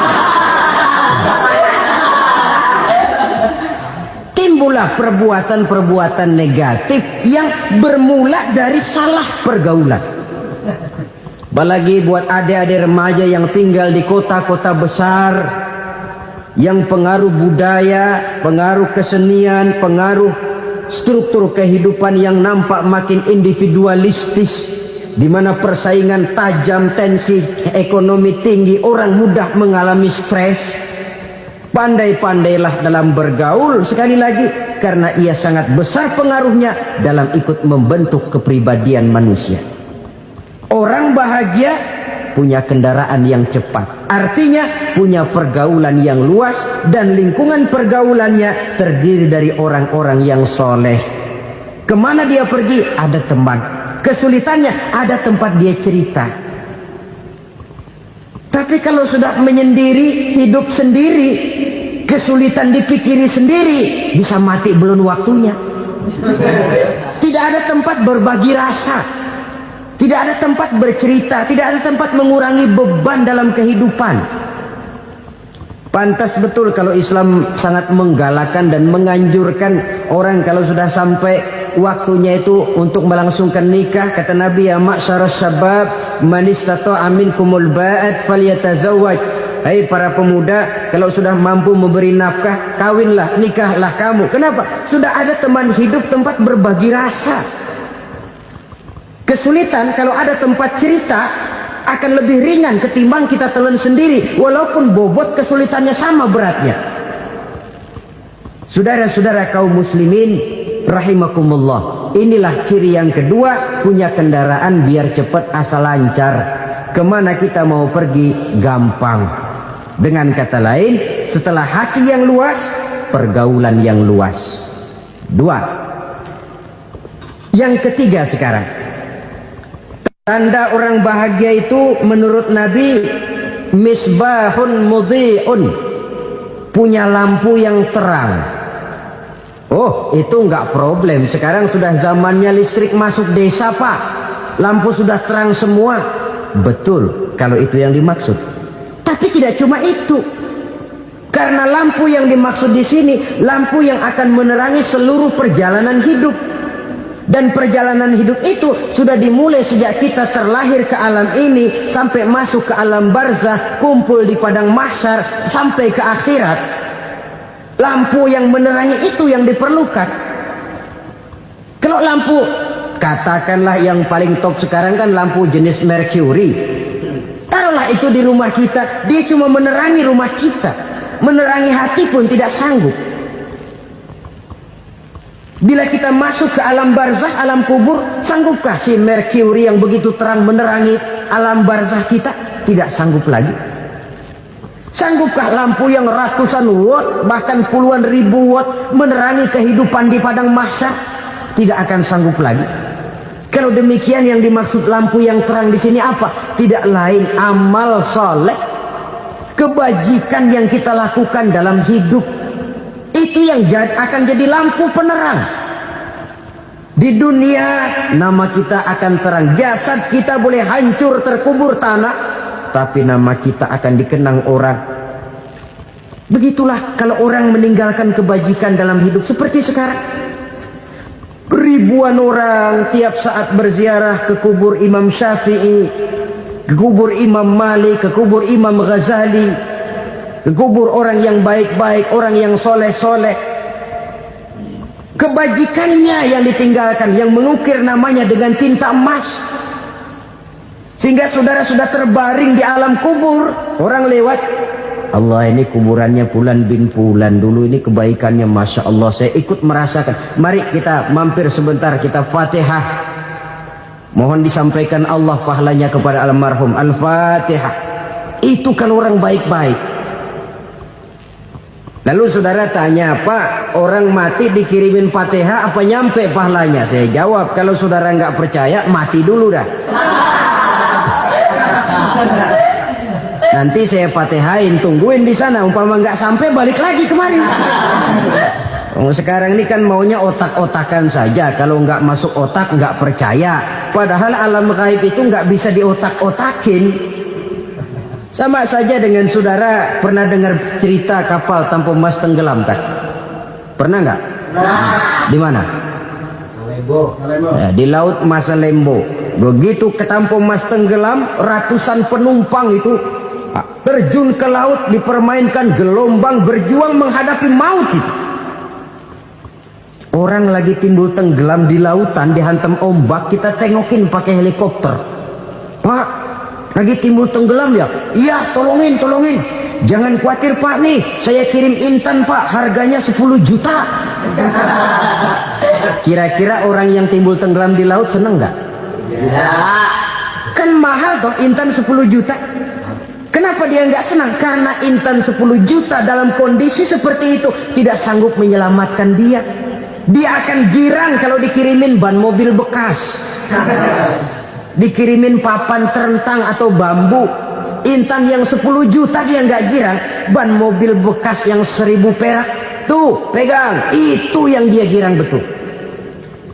timbullah perbuatan-perbuatan negatif yang bermula dari salah pergaulan. Apalagi buat adik-adik remaja yang tinggal di kota-kota besar, yang pengaruh budaya, pengaruh kesenian, pengaruh struktur kehidupan yang nampak makin individualistis, di mana persaingan tajam, tensi ekonomi tinggi, orang mudah mengalami stres. Pandai-pandailah dalam bergaul, sekali lagi, karena ia sangat besar pengaruhnya dalam ikut membentuk kepribadian manusia. Orang bahagia punya kendaraan yang cepat, artinya punya pergaulan yang luas, dan lingkungan pergaulannya terdiri dari orang-orang yang soleh. Kemana dia pergi, ada teman. Kesulitannya, ada tempat dia cerita. Tapi kalau sudah menyendiri, hidup sendiri, kesulitan dipikiri sendiri, bisa mati belum waktunya. Tidak ada tempat berbagi rasa, tidak ada tempat bercerita, tidak ada tempat mengurangi beban dalam kehidupan. Pantas betul kalau Islam sangat menggalakkan dan menganjurkan orang kalau sudah sampai waktunya itu untuk melangsungkan nikah. Kata Nabi, ya ma'syaras syabab man istata'a minkumul ba'at falyatazawwaj. Hai para pemuda, kalau sudah mampu memberi nafkah, kawinlah, nikahlah kamu. Kenapa? Sudah ada teman hidup, tempat berbagi rasa. Kesulitan kalau ada tempat cerita akan lebih ringan ketimbang kita telan sendiri, walaupun bobot kesulitannya sama beratnya. Saudara-saudara kaum muslimin rahimakumullah, inilah ciri yang kedua, punya kendaraan biar cepat asal lancar. Kemana kita mau pergi gampang. Dengan kata lain, setelah hati yang luas, pergaulan yang luas. Dua. Yang ketiga sekarang, tanda orang bahagia itu menurut Nabi, misbahun mudhi'un, punya lampu yang terang. Oh, itu enggak problem. Sekarang sudah zamannya listrik masuk desa, Pak. Lampu sudah terang semua. Betul, kalau itu yang dimaksud. Tapi tidak cuma itu. Karena lampu yang dimaksud di sini, lampu yang akan menerangi seluruh perjalanan hidup. Dan perjalanan hidup itu sudah dimulai sejak kita terlahir ke alam ini, sampai masuk ke alam barzah, kumpul di padang mahsyar, sampai ke akhirat. Lampu yang menerangi itu yang diperlukan. Kalau lampu, katakanlah yang paling top sekarang kan lampu jenis Mercury. Taruhlah itu di rumah kita, dia cuma menerangi rumah kita, menerangi hati pun tidak sanggup. Bila kita masuk ke alam barzah, alam kubur, sanggupkah si Mercury yang begitu terang menerangi alam barzah kita? Tidak sanggup lagi. Sanggupkah lampu yang ratusan watt, bahkan puluhan ribu watt menerangi kehidupan di padang mahsyar? Tidak akan sanggup lagi. Kalau demikian, yang dimaksud lampu yang terang di sini apa? Tidak lain amal soleh, kebajikan yang kita lakukan dalam hidup. Itu yang akan jadi lampu penerang. Di dunia nama kita akan terang. Jasad kita boleh hancur terkubur tanah, tapi nama kita akan dikenang orang. Begitulah kalau orang meninggalkan kebajikan dalam hidup seperti sekarang. Ribuan orang tiap saat berziarah ke kubur Imam Syafi'i, ke kubur Imam Malik, ke kubur Imam Ghazali, ke kubur orang yang baik-baik, orang yang soleh-soleh. Kebajikannya yang ditinggalkan, yang mengukir namanya dengan tinta emas. Sehingga saudara sudah terbaring di alam kubur, orang lewat, Allah, ini kuburannya Fulan bin Fulan, dulu ini kebaikannya Masya Allah, saya ikut merasakan. Mari kita mampir sebentar, kita Fatihah. Mohon disampaikan Allah pahalanya kepada almarhum. Al-Fatihah. Itu kalau orang baik-baik. Lalu saudara tanya, Pak, orang mati dikirimin Fatihah apa nyampe pahalanya? Saya jawab, kalau saudara nggak percaya, mati dulu dah. Nanti saya Fatihain, tungguin di sana. Umpama nggak sampai, balik lagi kemari. Sekarang ini kan maunya otak-otakan saja. Kalau nggak masuk otak, nggak percaya. Padahal alam gaib itu nggak bisa diotak-otakin. Sama saja dengan saudara pernah dengar cerita kapal tanpa emas tenggelam kan? Pernah nggak? Di mana? Ya, di laut Masalembo. Begitu ketampung Mas tenggelam, ratusan penumpang itu terjun ke laut, dipermainkan gelombang, berjuang menghadapi maut itu. Orang lagi timbul tenggelam di lautan, dihantam ombak, kita tengokin pakai helikopter. Pak, lagi timbul tenggelam ya? Iya, tolongin. Jangan khawatir Pak, nih saya kirim intan Pak, harganya 10 juta. Kira-kira orang yang timbul tenggelam di laut seneng nggak? Kan mahal toh intan 10 juta. Kenapa dia nggak senang? Karena intan 10 juta dalam kondisi seperti itu tidak sanggup menyelamatkan dia. Dia akan girang kalau dikirimin ban mobil bekas, dikirimin papan terentang atau bambu. Intan yang 10 juta dia nggak girang. Ban mobil bekas yang 1000 perak, tuh pegang, itu yang dia girang betul.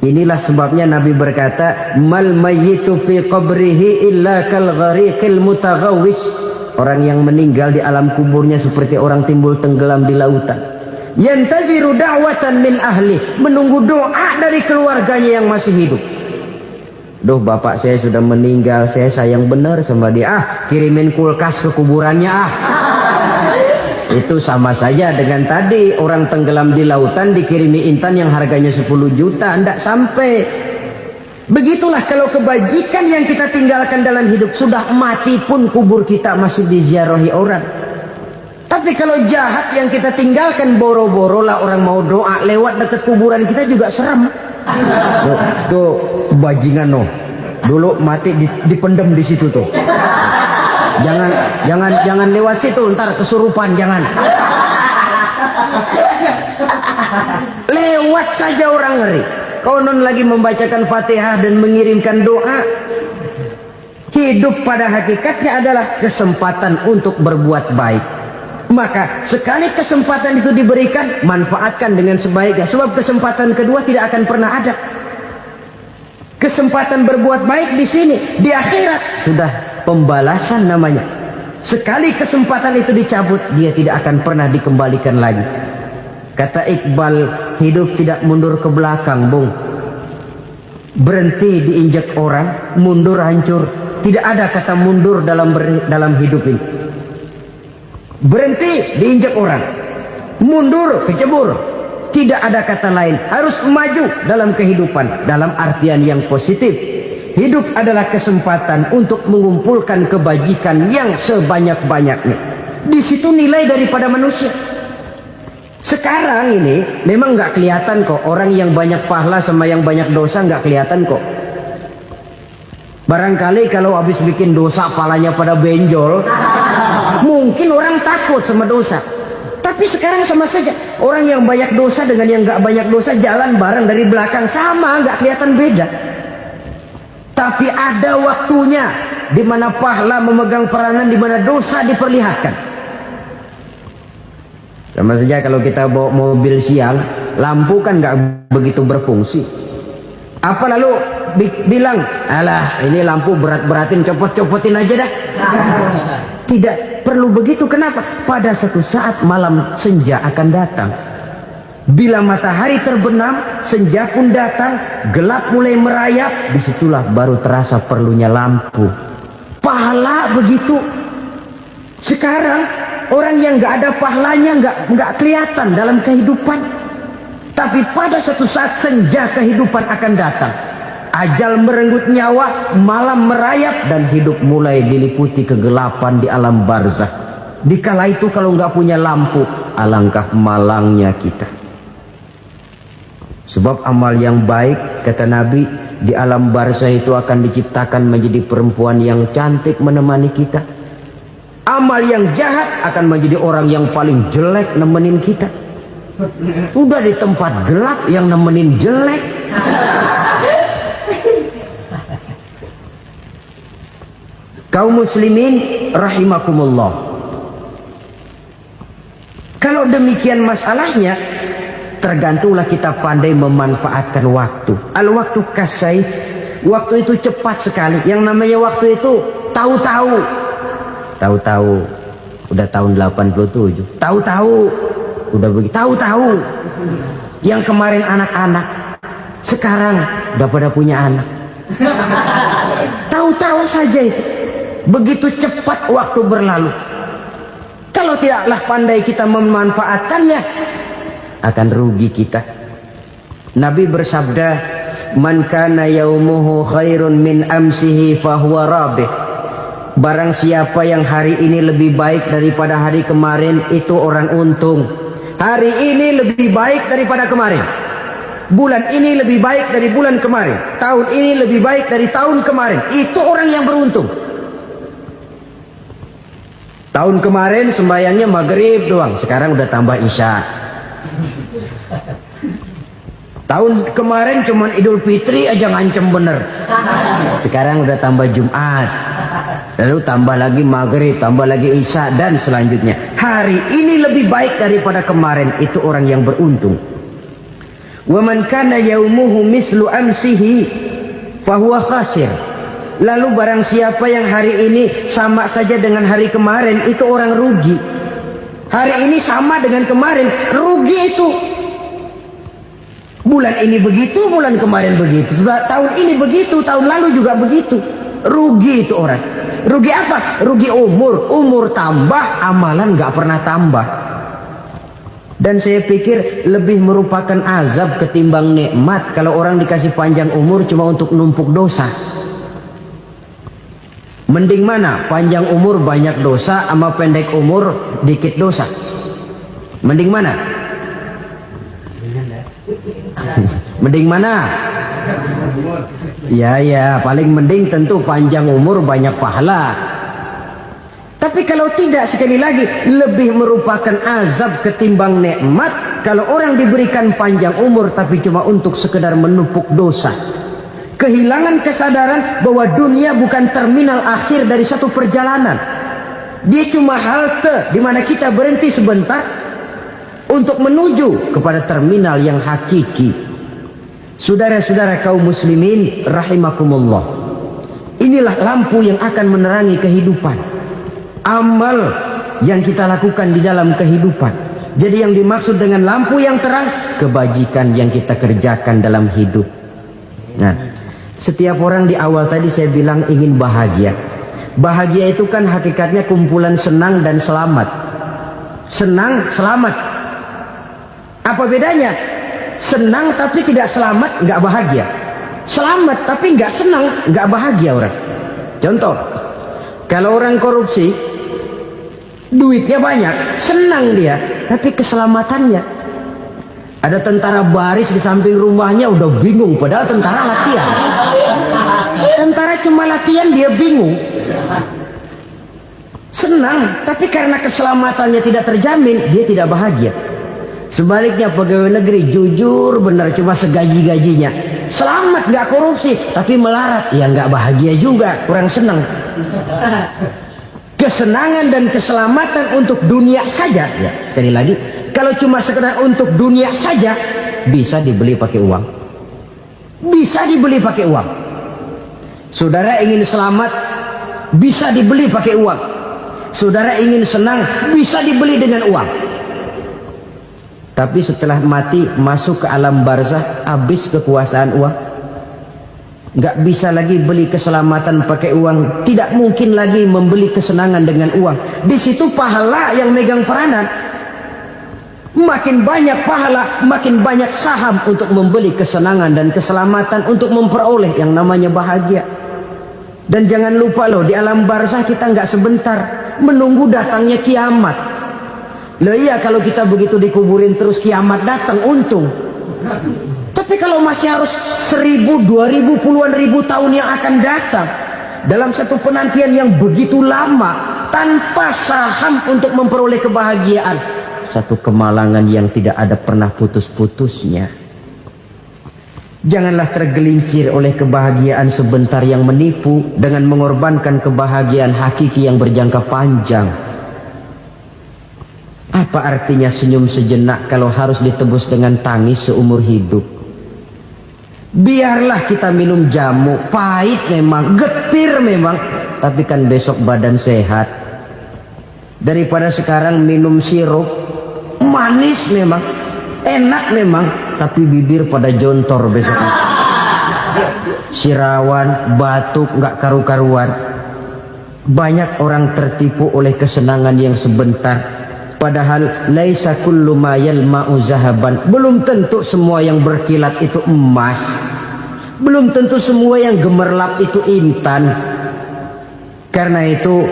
Inilah sebabnya Nabi berkata, mal mayyitu fi qabrihi illa kal ghariqil mutaghawwis. Orang yang meninggal di alam kuburnya seperti orang timbul tenggelam di lautan. Yantaziru da'watan min ahli, menunggu doa dari keluarganya yang masih hidup. Duh, bapak saya sudah meninggal, saya sayang benar sama dia. Kirimin kulkas ke kuburannya Itu sama saja dengan tadi orang tenggelam di lautan dikirimi intan yang harganya 10 juta, ndak sampai. Begitulah kalau kebajikan yang kita tinggalkan dalam hidup, sudah mati pun kubur kita masih diziarahi orang. Tapi kalau jahat yang kita tinggalkan, boro-boro lah orang mau doa lewat dekat kuburan kita juga serem. Tuh bajingan no, dulu mati dipendem di situ tuh. Jangan lewat situ, ntar kesurupan, jangan. Lewat saja orang ngeri. Konon lagi membacakan Fatihah dan mengirimkan doa. Hidup pada hakikatnya adalah kesempatan untuk berbuat baik. Maka sekali kesempatan itu diberikan, manfaatkan dengan sebaiknya. Sebab kesempatan kedua tidak akan pernah ada. Kesempatan berbuat baik di sini, di akhirat sudah pembalasan namanya. Sekali kesempatan itu dicabut, dia tidak akan pernah dikembalikan lagi. Kata Iqbal, hidup tidak mundur ke belakang, Bung. Berhenti diinjak orang, mundur hancur. Tidak ada kata mundur dalam hidup ini. Berhenti diinjak orang, mundur kecebur. Tidak ada kata lain. Harus maju dalam kehidupan, dalam artian yang positif. Hidup adalah kesempatan untuk mengumpulkan kebajikan yang sebanyak-banyaknya. Di situ nilai daripada manusia. Sekarang ini memang nggak kelihatan kok, orang yang banyak pahala sama yang banyak dosa nggak kelihatan kok. Barangkali kalau habis bikin dosa palanya pada benjol, mungkin orang takut sama dosa. Tapi sekarang sama saja, orang yang banyak dosa dengan yang nggak banyak dosa jalan bareng dari belakang, sama, nggak kelihatan beda. Tapi ada waktunya di mana pahala memegang peranan, di mana dosa diperlihatkan. Sama saja kalau kita bawa mobil siang, lampu kan nggak begitu berfungsi. Apa lalu bilang, alah ini lampu berat-beratin, copot-copotin aja dah. Tidak perlu begitu. Kenapa? Pada satu saat malam senja akan datang. Bila matahari terbenam, senja pun datang, gelap mulai merayap, disitulah baru terasa perlunya lampu. Pahala begitu. Sekarang orang yang nggak ada pahalanya nggak kelihatan dalam kehidupan. Tapi pada satu saat senja kehidupan akan datang. Ajal merenggut nyawa, malam merayap, dan hidup mulai diliputi kegelapan di alam barzah. Dikala itu kalau nggak punya lampu, alangkah malangnya kita. Sebab amal yang baik, kata Nabi, di alam barzah itu akan diciptakan menjadi perempuan yang cantik menemani kita. Amal yang jahat akan menjadi orang yang paling jelek nemenin kita. Udah di tempat gelap yang nemenin jelek. Kaum muslimin rahimakumullah. Kalau demikian masalahnya, tergantunglah kita pandai memanfaatkan waktu. Al-waktu kasayf, waktu itu cepat sekali. Yang namanya waktu itu tahu-tahu. Tahu-tahu udah tahun 87. Tahu-tahu udah begitu. Tahu-tahu Yang kemarin anak-anak, sekarang udah pada punya anak. Tahu-tahu saja itu. Begitu cepat waktu berlalu. Kalau tidaklah pandai kita memanfaatkannya, akan rugi kita. Nabi bersabda, "Man kana yaumuhu khairun min amsihi fahuwa rabih." Barang siapa yang hari ini lebih baik daripada hari kemarin, itu orang untung. Hari ini lebih baik daripada kemarin. Bulan ini lebih baik dari bulan kemarin. Tahun ini lebih baik dari tahun kemarin. Itu orang yang beruntung. Tahun kemarin sembahyangnya maghrib doang, sekarang udah tambah isya. Tahun kemarin cuman Idul Fitri aja ngancem bener, sekarang udah tambah Jumat, lalu tambah lagi maghrib, tambah lagi isya, dan selanjutnya. Hari ini lebih baik daripada kemarin, itu orang yang beruntung. Wa man kana yaumuhu mislu amsihi fahuwa khasir. Lalu barang siapa yang hari ini sama saja dengan hari kemarin, itu orang rugi. Hari ini sama dengan kemarin, rugi itu. Bulan ini begitu, bulan kemarin begitu, tahun ini begitu, tahun lalu juga begitu. Rugi itu orang. Rugi apa? Rugi umur. Umur tambah, amalan gak pernah tambah. Dan saya pikir lebih merupakan azab ketimbang nikmat kalau orang dikasih panjang umur cuma untuk numpuk dosa. Mending mana? Panjang umur banyak dosa sama pendek umur dikit dosa? Mending mana? Mending mana? Ya, paling mending tentu panjang umur banyak pahala. Tapi kalau tidak, sekali lagi, lebih merupakan azab ketimbang nikmat kalau orang diberikan panjang umur tapi cuma untuk sekedar menumpuk dosa. Kehilangan kesadaran bahwa dunia bukan terminal akhir dari satu perjalanan. Dia cuma halte di mana kita berhenti sebentar untuk menuju kepada terminal yang hakiki. Saudara-saudara kaum muslimin rahimakumullah. Inilah lampu yang akan menerangi kehidupan. Amal yang kita lakukan di dalam kehidupan. Jadi yang dimaksud dengan lampu yang terang, kebajikan yang kita kerjakan dalam hidup. Nah, setiap orang di awal tadi saya bilang ingin bahagia. Bahagia itu kan hakikatnya kumpulan senang dan selamat. Senang, selamat. Apa bedanya? Senang tapi tidak selamat, nggak bahagia. Selamat tapi nggak senang, nggak bahagia orang. Contoh, kalau orang korupsi, duitnya banyak, senang dia, tapi keselamatannya. Ada tentara baris di samping rumahnya udah bingung, padahal tentara latihan. Tentara cuma latihan, dia bingung. Senang, tapi karena keselamatannya tidak terjamin, dia tidak bahagia. Sebaliknya pegawai negeri jujur benar, cuma segaji-gajinya. Selamat, nggak korupsi, tapi melarat, ya nggak bahagia juga, kurang senang. Kesenangan dan keselamatan untuk dunia saja, ya sekali lagi, kalau cuma sekedar untuk dunia saja, bisa dibeli pakai uang. Bisa dibeli pakai uang. Saudara ingin selamat, bisa dibeli pakai uang. Saudara ingin senang, bisa dibeli dengan uang. Tapi setelah mati, masuk ke alam barzah, habis kekuasaan uang. Nggak bisa lagi beli keselamatan pakai uang. Tidak mungkin lagi membeli kesenangan dengan uang. Di situ pahala yang megang peranan. Makin banyak pahala, makin banyak saham untuk membeli kesenangan dan keselamatan, untuk memperoleh yang namanya bahagia. Dan jangan lupa loh, di alam barzah kita nggak sebentar, menunggu datangnya kiamat. Loh iya, kalau kita begitu dikuburin terus kiamat datang, untung. Tapi kalau masih harus 1000, 2000, puluhan ribu tahun yang akan datang, dalam satu penantian yang begitu lama, tanpa saham untuk memperoleh kebahagiaan, satu kemalangan yang tidak ada pernah putus-putusnya. Janganlah tergelincir oleh kebahagiaan sebentar yang menipu dengan mengorbankan kebahagiaan hakiki yang berjangka panjang. Apa artinya senyum sejenak kalau harus ditebus dengan tangis seumur hidup? Biarlah kita minum jamu, pahit memang, getir memang, tapi kan besok badan sehat. Daripada sekarang minum sirup, manis memang, enak memang, tapi bibir pada jontor besok. Sirawan, batuk, nggak karu-karuan. Banyak orang tertipu oleh kesenangan yang sebentar. Padahal laisa kullu ma yalma'u zahaban. Belum tentu semua yang berkilat itu emas. Belum tentu semua yang gemerlap itu intan. Karena itu,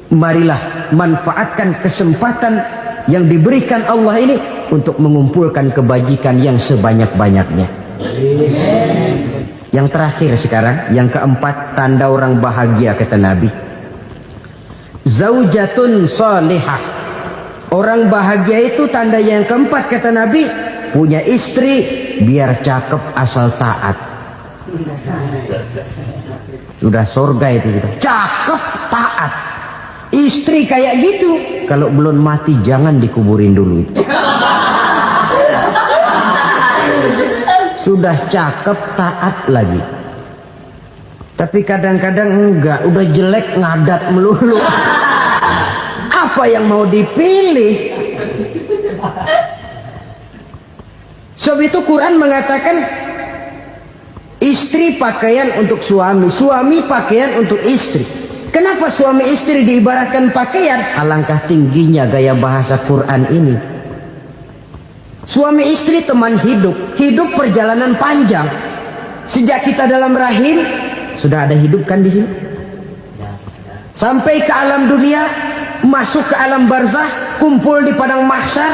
marilah manfaatkan kesempatan yang diberikan Allah ini untuk mengumpulkan kebajikan yang sebanyak-banyaknya. Yang terakhir sekarang, yang keempat, tanda orang bahagia kata Nabi. Zaujatun salihah. Orang bahagia itu tanda yang keempat kata Nabi, punya istri biar cakep asal taat. Sudah surga itu gitu. Cakep taat. Istri kayak gitu, kalau belum mati jangan dikuburin dulu. Sudah cakep taat lagi. Tapi kadang-kadang enggak, udah jelek ngadat melulu. Apa yang mau dipilih? Sebab itu Quran mengatakan istri pakaian untuk suami, suami pakaian untuk istri. Kenapa suami istri diibaratkan pakaian? Alangkah tingginya gaya bahasa Quran ini. Suami istri teman hidup, hidup perjalanan panjang. Sejak kita dalam rahim sudah ada hidup kan di sini. Sampai ke alam dunia, masuk ke alam barzah, kumpul di padang mahsyar,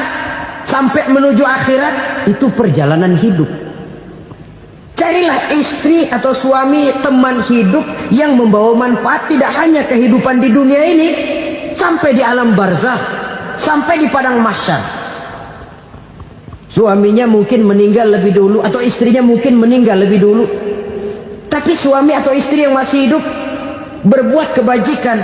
sampai menuju akhirat, itu perjalanan hidup. Carilah istri atau suami teman hidup yang membawa manfaat tidak hanya kehidupan di dunia ini, sampai di alam barzah, sampai di padang mahsyar. Suaminya mungkin meninggal lebih dulu, atau istrinya mungkin meninggal lebih dulu, tapi suami atau istri yang masih hidup berbuat kebajikan.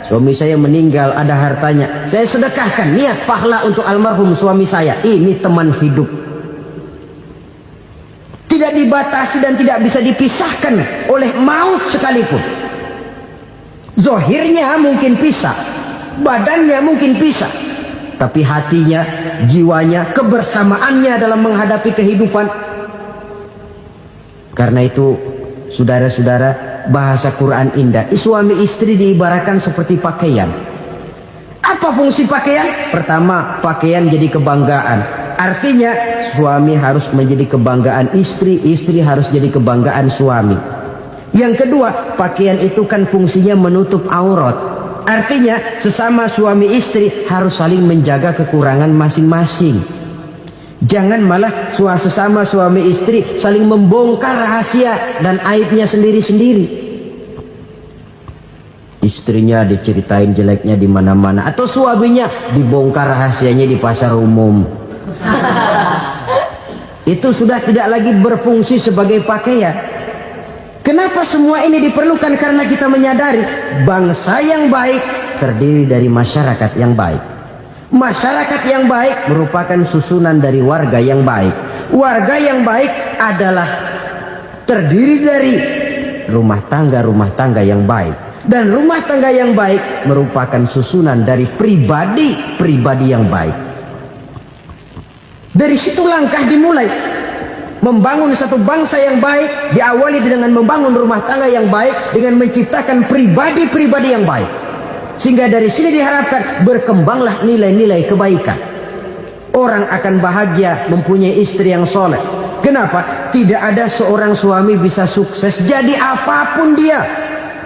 Suami saya meninggal, ada hartanya, saya sedekahkan, niat pahala untuk almarhum suami saya. Ini teman hidup. Tidak dibatasi dan tidak bisa dipisahkan oleh maut sekalipun. Zohirnya mungkin pisah, badannya mungkin pisah, tapi hatinya, jiwanya, kebersamaannya dalam menghadapi kehidupan. Karena itu, saudara-saudara, bahasa Quran indah. Suami istri diibaratkan seperti pakaian. Apa fungsi pakaian? Pertama, pakaian jadi kebanggaan. Artinya suami harus menjadi kebanggaan istri, istri harus jadi kebanggaan suami. Yang kedua, pakaian itu kan fungsinya menutup aurat. Artinya sesama suami istri harus saling menjaga kekurangan masing-masing. Jangan malah sesama suami istri saling membongkar rahasia dan aibnya sendiri-sendiri. Istrinya diceritain jeleknya di mana-mana, atau suaminya dibongkar rahasianya di pasar umum. Itu sudah tidak lagi berfungsi sebagai pakaian. Kenapa semua ini diperlukan? Karena kita menyadari bangsa yang baik terdiri dari masyarakat yang baik. Masyarakat yang baik merupakan susunan dari warga yang baik. Warga yang baik adalah terdiri dari rumah tangga yang baik. Dan rumah tangga yang baik merupakan susunan dari pribadi yang baik. Dari situ langkah dimulai. Membangun satu bangsa yang baik diawali dengan membangun rumah tangga yang baik, dengan menciptakan pribadi-pribadi yang baik. Sehingga dari sini diharapkan berkembanglah nilai-nilai kebaikan. Orang akan bahagia mempunyai istri yang soleh. Kenapa? Tidak ada seorang suami bisa sukses jadi apapun dia,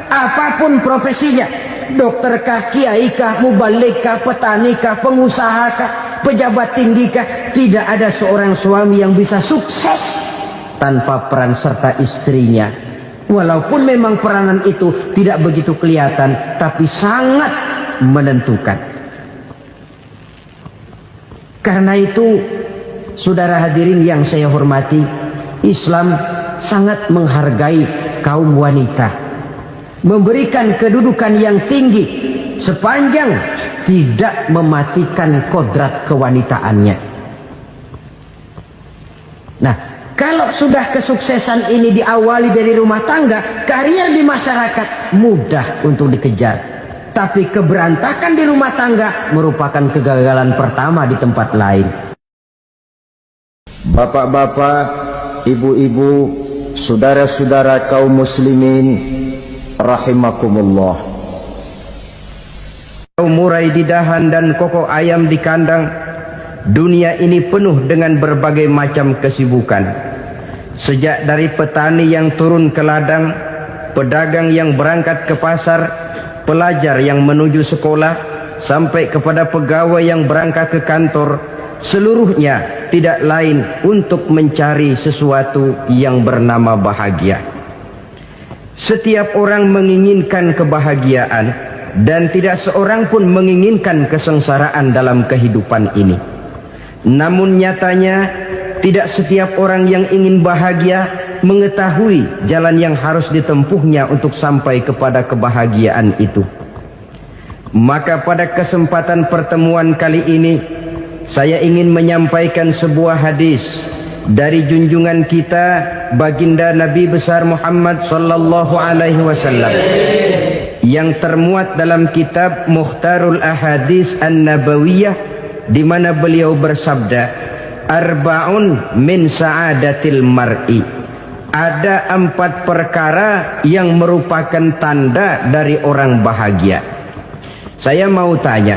apapun profesinya. Dokterkah, kiaikah, mubalikah, petanikah, pengusahakah, pejabat tinggikah, tidak ada seorang suami yang bisa sukses tanpa peran serta istrinya. Walaupun memang peranan itu tidak begitu kelihatan, tapi sangat menentukan. Karena itu, saudara hadirin yang saya hormati, Islam sangat menghargai kaum wanita, memberikan kedudukan yang tinggi sepanjang tidak mematikan kodrat kewanitaannya. Nah, kalau sudah kesuksesan ini diawali dari rumah tangga, karier di masyarakat mudah untuk dikejar. Tapi keberantakan di rumah tangga merupakan kegagalan pertama di tempat lain. bapak-bapak, ibu-ibu, saudara-saudara kaum muslimin rahimakumullah. Murai di dahan dan koko ayam di kandang, dunia ini penuh dengan berbagai macam kesibukan. Sejak dari petani yang turun ke ladang, pedagang yang berangkat ke pasar, pelajar yang menuju sekolah, sampai kepada pegawai yang berangkat ke kantor, seluruhnya tidak lain untuk mencari sesuatu yang bernama bahagia. Setiap orang menginginkan kebahagiaan, dan tidak seorang pun menginginkan kesengsaraan dalam kehidupan ini. Namun nyatanya tidak setiap orang yang ingin bahagia mengetahui jalan yang harus ditempuhnya untuk sampai kepada kebahagiaan itu. Maka pada kesempatan pertemuan kali ini, saya ingin menyampaikan sebuah hadis dari junjungan kita baginda Nabi besar Muhammad sallallahu alaihi wasallam yang termuat dalam kitab Mukhtarul Ahadits An-Nabawiyah, di mana beliau bersabda, arba'un min sa'adatil mar'i. Ada 4 perkara yang merupakan tanda dari orang bahagia. Saya mau tanya,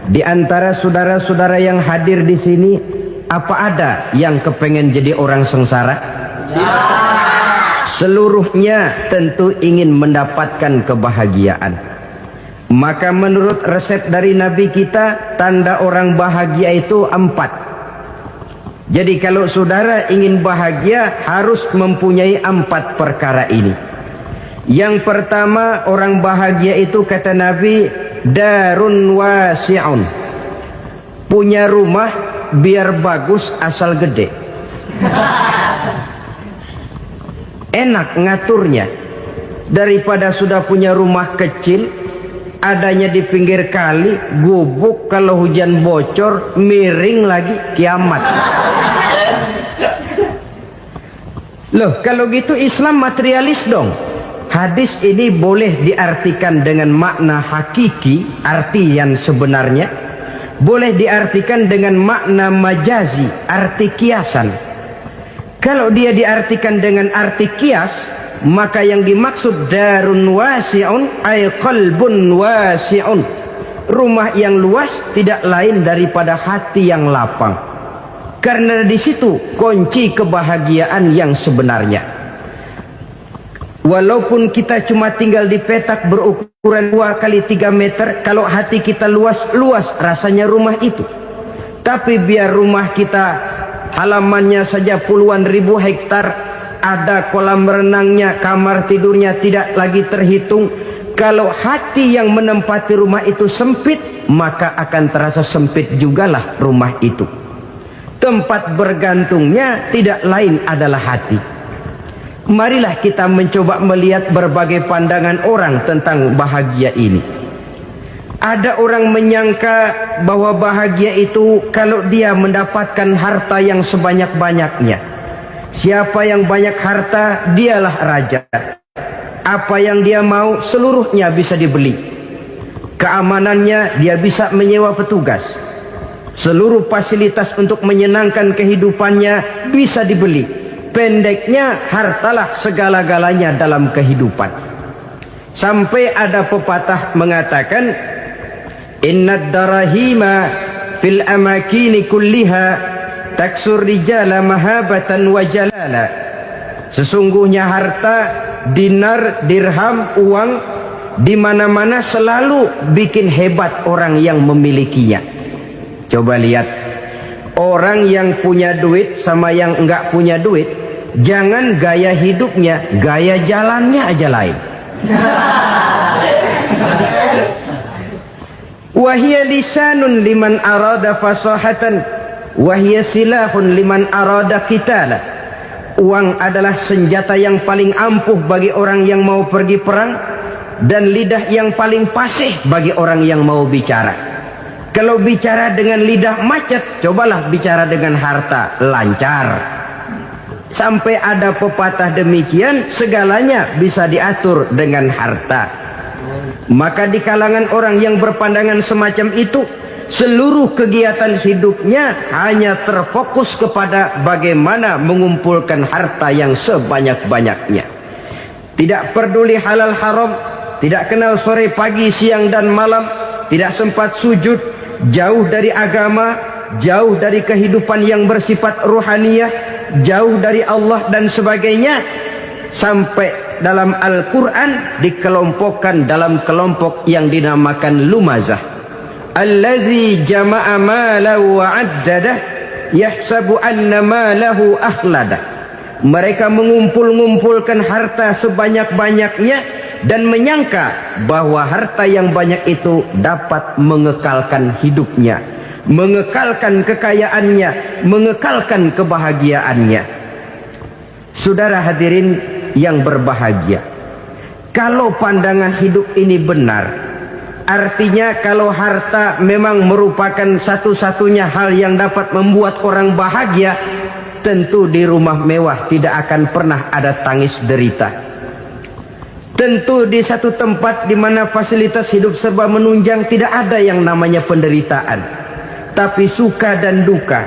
di antara saudara-saudara yang hadir di sini, apa ada yang kepengen jadi orang sengsara? Seluruhnya tentu ingin mendapatkan kebahagiaan. Maka menurut resep dari Nabi kita, tanda orang bahagia itu 4. Jadi kalau saudara ingin bahagia, harus mempunyai 4 perkara ini. Yang pertama, orang bahagia itu kata Nabi, darun wasi'un. Punya rumah biar bagus asal gede. Enak ngaturnya, daripada sudah punya rumah kecil, adanya di pinggir kali, gubuk, kalau hujan bocor, miring lagi, kiamat. Loh, kalau gitu Islam materialis dong. Hadis ini boleh diartikan dengan makna hakiki, arti yang sebenarnya. Boleh diartikan dengan makna majazi, arti kiasan. Kalau dia diartikan dengan arti kias, maka yang dimaksud darun wasi'un ay qalbun wasi'un. Rumah yang luas tidak lain daripada hati yang lapang. Karena di situ kunci kebahagiaan yang sebenarnya. Walaupun kita cuma tinggal di petak berukuran 2 kali 3 meter, kalau hati kita luas rasanya rumah itu. Tapi biar rumah kita halamannya saja puluhan ribu hektar, ada kolam renangnya, kamar tidurnya tidak lagi terhitung. Kalau hati yang menempati rumah itu sempit, maka akan terasa sempit jugalah rumah itu. Tempat bergantungnya tidak lain adalah hati. Marilah kita mencoba melihat berbagai pandangan orang tentang bahagia ini. Ada orang menyangka bahwa bahagia itu kalau dia mendapatkan harta yang sebanyak-banyaknya. Siapa yang banyak harta, dialah raja. Apa yang dia mau, seluruhnya bisa dibeli. Keamanannya, dia bisa menyewa petugas. Seluruh fasilitas untuk menyenangkan kehidupannya bisa dibeli. Pendeknya, hartalah segala-galanya dalam kehidupan. Sampai ada pepatah mengatakan, innad darahima fil amakini kulliha taksur rijala mahabatan wa jalala. Sesungguhnya harta, dinar, dirham, uang di mana-mana selalu bikin hebat orang yang memilikinya. Coba lihat, orang yang punya duit sama yang enggak punya duit, jangan gaya hidupnya, gaya jalannya aja lain. Wahia lisanun liman arada fasahatan, wahia silahun liman arada qitala. Uang adalah senjata yang paling ampuh bagi orang yang mau pergi perang, dan lidah yang paling fasih bagi orang yang mau bicara. Kalau bicara dengan lidah macet, cobalah bicara dengan harta, lancar. Sampai ada pepatah demikian, segalanya bisa diatur dengan harta. Maka di kalangan orang yang berpandangan semacam itu, seluruh kegiatan hidupnya hanya terfokus kepada bagaimana mengumpulkan harta yang sebanyak-banyaknya. Tidak peduli halal haram, tidak kenal sore pagi siang dan malam, tidak sempat sujud, jauh dari agama, jauh dari kehidupan yang bersifat ruhaniyah, jauh dari Allah dan sebagainya. Sampai dalam Al-Quran dikelompokkan dalam kelompok yang dinamakan lumazah. Allazi jama'a malahu wa 'addadah yahsabu anna malahu akhladah. Mereka mengumpul-ngumpulkan harta sebanyak-banyaknya dan menyangka bahwa harta yang banyak itu dapat mengekalkan hidupnya, mengekalkan kekayaannya, mengekalkan kebahagiaannya. Saudara hadirin yang berbahagia, kalau pandangan hidup ini benar, artinya kalau harta memang merupakan satu-satunya hal yang dapat membuat orang bahagia, tentu di rumah mewah tidak akan pernah ada tangis derita. Tentu di satu tempat di mana fasilitas hidup serba menunjang tidak ada yang namanya penderitaan. Tapi suka dan duka,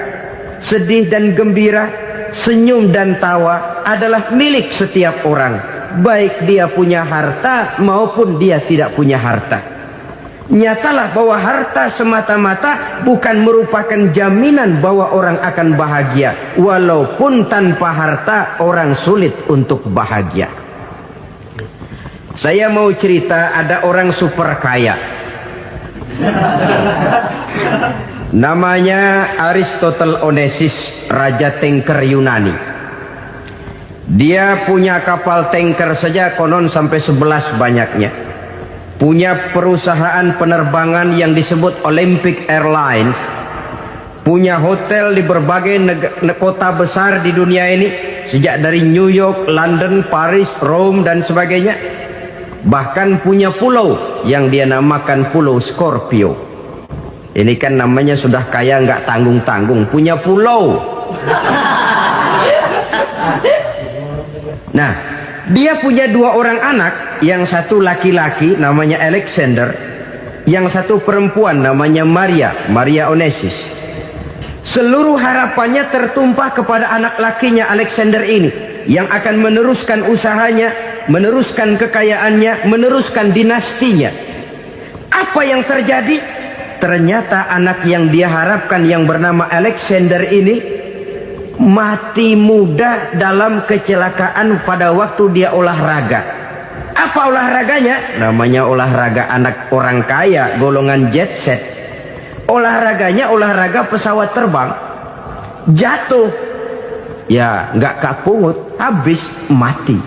sedih dan gembira, senyum dan tawa adalah milik setiap orang, baik dia punya harta maupun dia tidak punya harta. Nyatalah bahwa harta semata-mata bukan merupakan jaminan bahwa orang akan bahagia, walaupun tanpa harta orang sulit untuk bahagia. Saya mau cerita, ada orang super kaya, namanya Aristotle Onesimus, raja tanker Yunani. Dia punya kapal tanker saja konon sampai 11 banyaknya. Punya perusahaan penerbangan yang disebut Olympic Airlines. Punya hotel di berbagai kota besar di dunia ini, sejak dari New York, London, Paris, Rome dan sebagainya. Bahkan punya pulau yang dia namakan Pulau Scorpio. Ini kan namanya sudah kaya nggak tanggung-tanggung, punya pulau. Nah, dia punya 2 orang anak, yang satu laki-laki namanya Alexander, yang satu perempuan namanya Maria Onesimus. Seluruh harapannya tertumpah kepada anak lakinya Alexander ini, yang akan meneruskan usahanya, meneruskan kekayaannya, meneruskan dinastinya. Apa yang terjadi? Ternyata anak yang dia harapkan yang bernama Alexander ini mati muda dalam kecelakaan pada waktu dia olahraga. Apa olahraganya? Namanya olahraga anak orang kaya, golongan jet set. Olahraganya olahraga pesawat terbang. Jatuh, ya nggak kapungut, habis mati.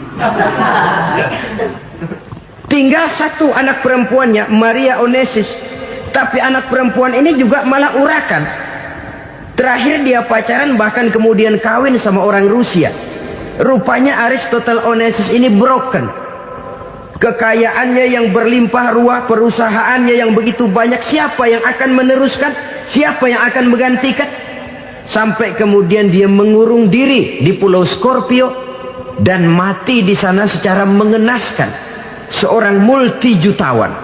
Tinggal satu anak perempuannya, Maria Onesimus. Tapi anak perempuan ini juga malah urakan. Terakhir dia pacaran, bahkan kemudian kawin sama orang Rusia. Rupanya Aristotle Onesimus ini broken. Kekayaannya yang berlimpah ruah, perusahaannya yang begitu banyak, siapa yang akan meneruskan? Siapa yang akan menggantikan? Sampai kemudian dia mengurung diri di Pulau Scorpio dan mati di sana secara mengenaskan. Seorang multi jutawan,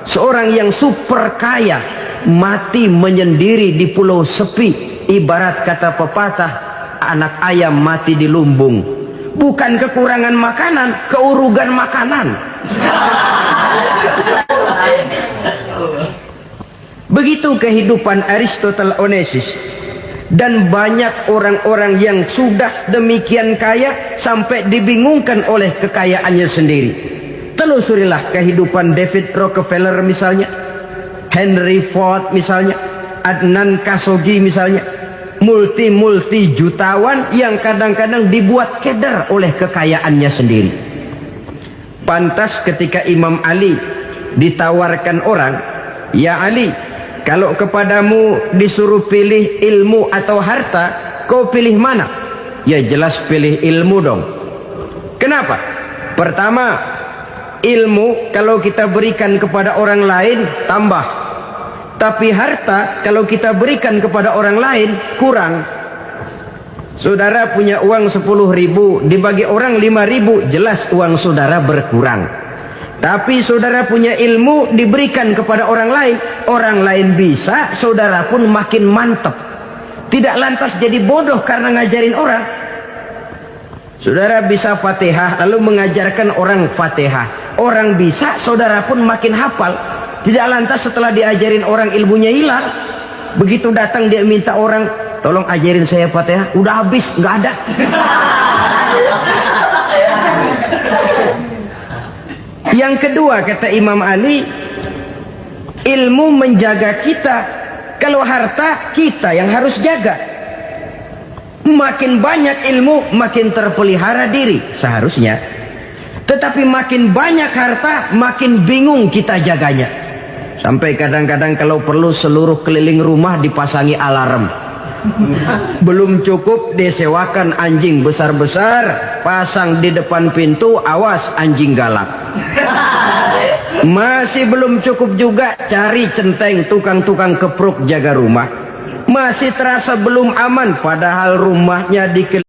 seorang yang super kaya, mati menyendiri di pulau sepi. Ibarat kata pepatah, anak ayam mati di lumbung. Bukan kekurangan makanan, keurugan makanan. Begitu kehidupan Aristotle Onesimus. Dan banyak orang-orang yang sudah demikian kaya sampai dibingungkan oleh kekayaannya sendiri. Telusurilah kehidupan David Rockefeller misalnya, Henry Ford misalnya, Adnan Khashoggi misalnya. Multi jutawan yang kadang-kadang dibuat keder oleh kekayaannya sendiri. Pantas ketika Imam Ali ditawarkan orang, "Ya Ali, kalau kepadamu disuruh pilih ilmu atau harta, kau pilih mana?" Ya jelas pilih ilmu dong. Kenapa? Pertama, ilmu kalau kita berikan kepada orang lain tambah. Tapi harta kalau kita berikan kepada orang lain kurang. Saudara punya uang 10.000, dibagi orang 5.000, jelas uang saudara berkurang. Tapi saudara punya ilmu diberikan kepada orang lain bisa, saudara pun makin mantap. Tidak lantas jadi bodoh karena ngajarin orang. Saudara bisa Fatihah lalu mengajarkan orang Fatihah. Orang bisa, saudara pun makin hafal. Tidak lantas setelah diajarin orang ilmunya hilang. Begitu datang dia minta orang, tolong ajarin saya Fatihah, udah habis, nggak ada. Yang kedua kata Imam Ali, ilmu menjaga kita. Kalau harta kita yang harus jaga. Makin banyak ilmu makin terpelihara diri seharusnya. Tetapi makin banyak harta makin bingung kita jaganya. Sampai kadang-kadang kalau perlu seluruh keliling rumah dipasangi alarm. Belum cukup disewakan anjing besar-besar, pasang di depan pintu, awas anjing galak. Masih belum cukup juga, cari centeng tukang-tukang kepruk jaga rumah. Masih terasa belum aman, padahal rumahnya dikelilingi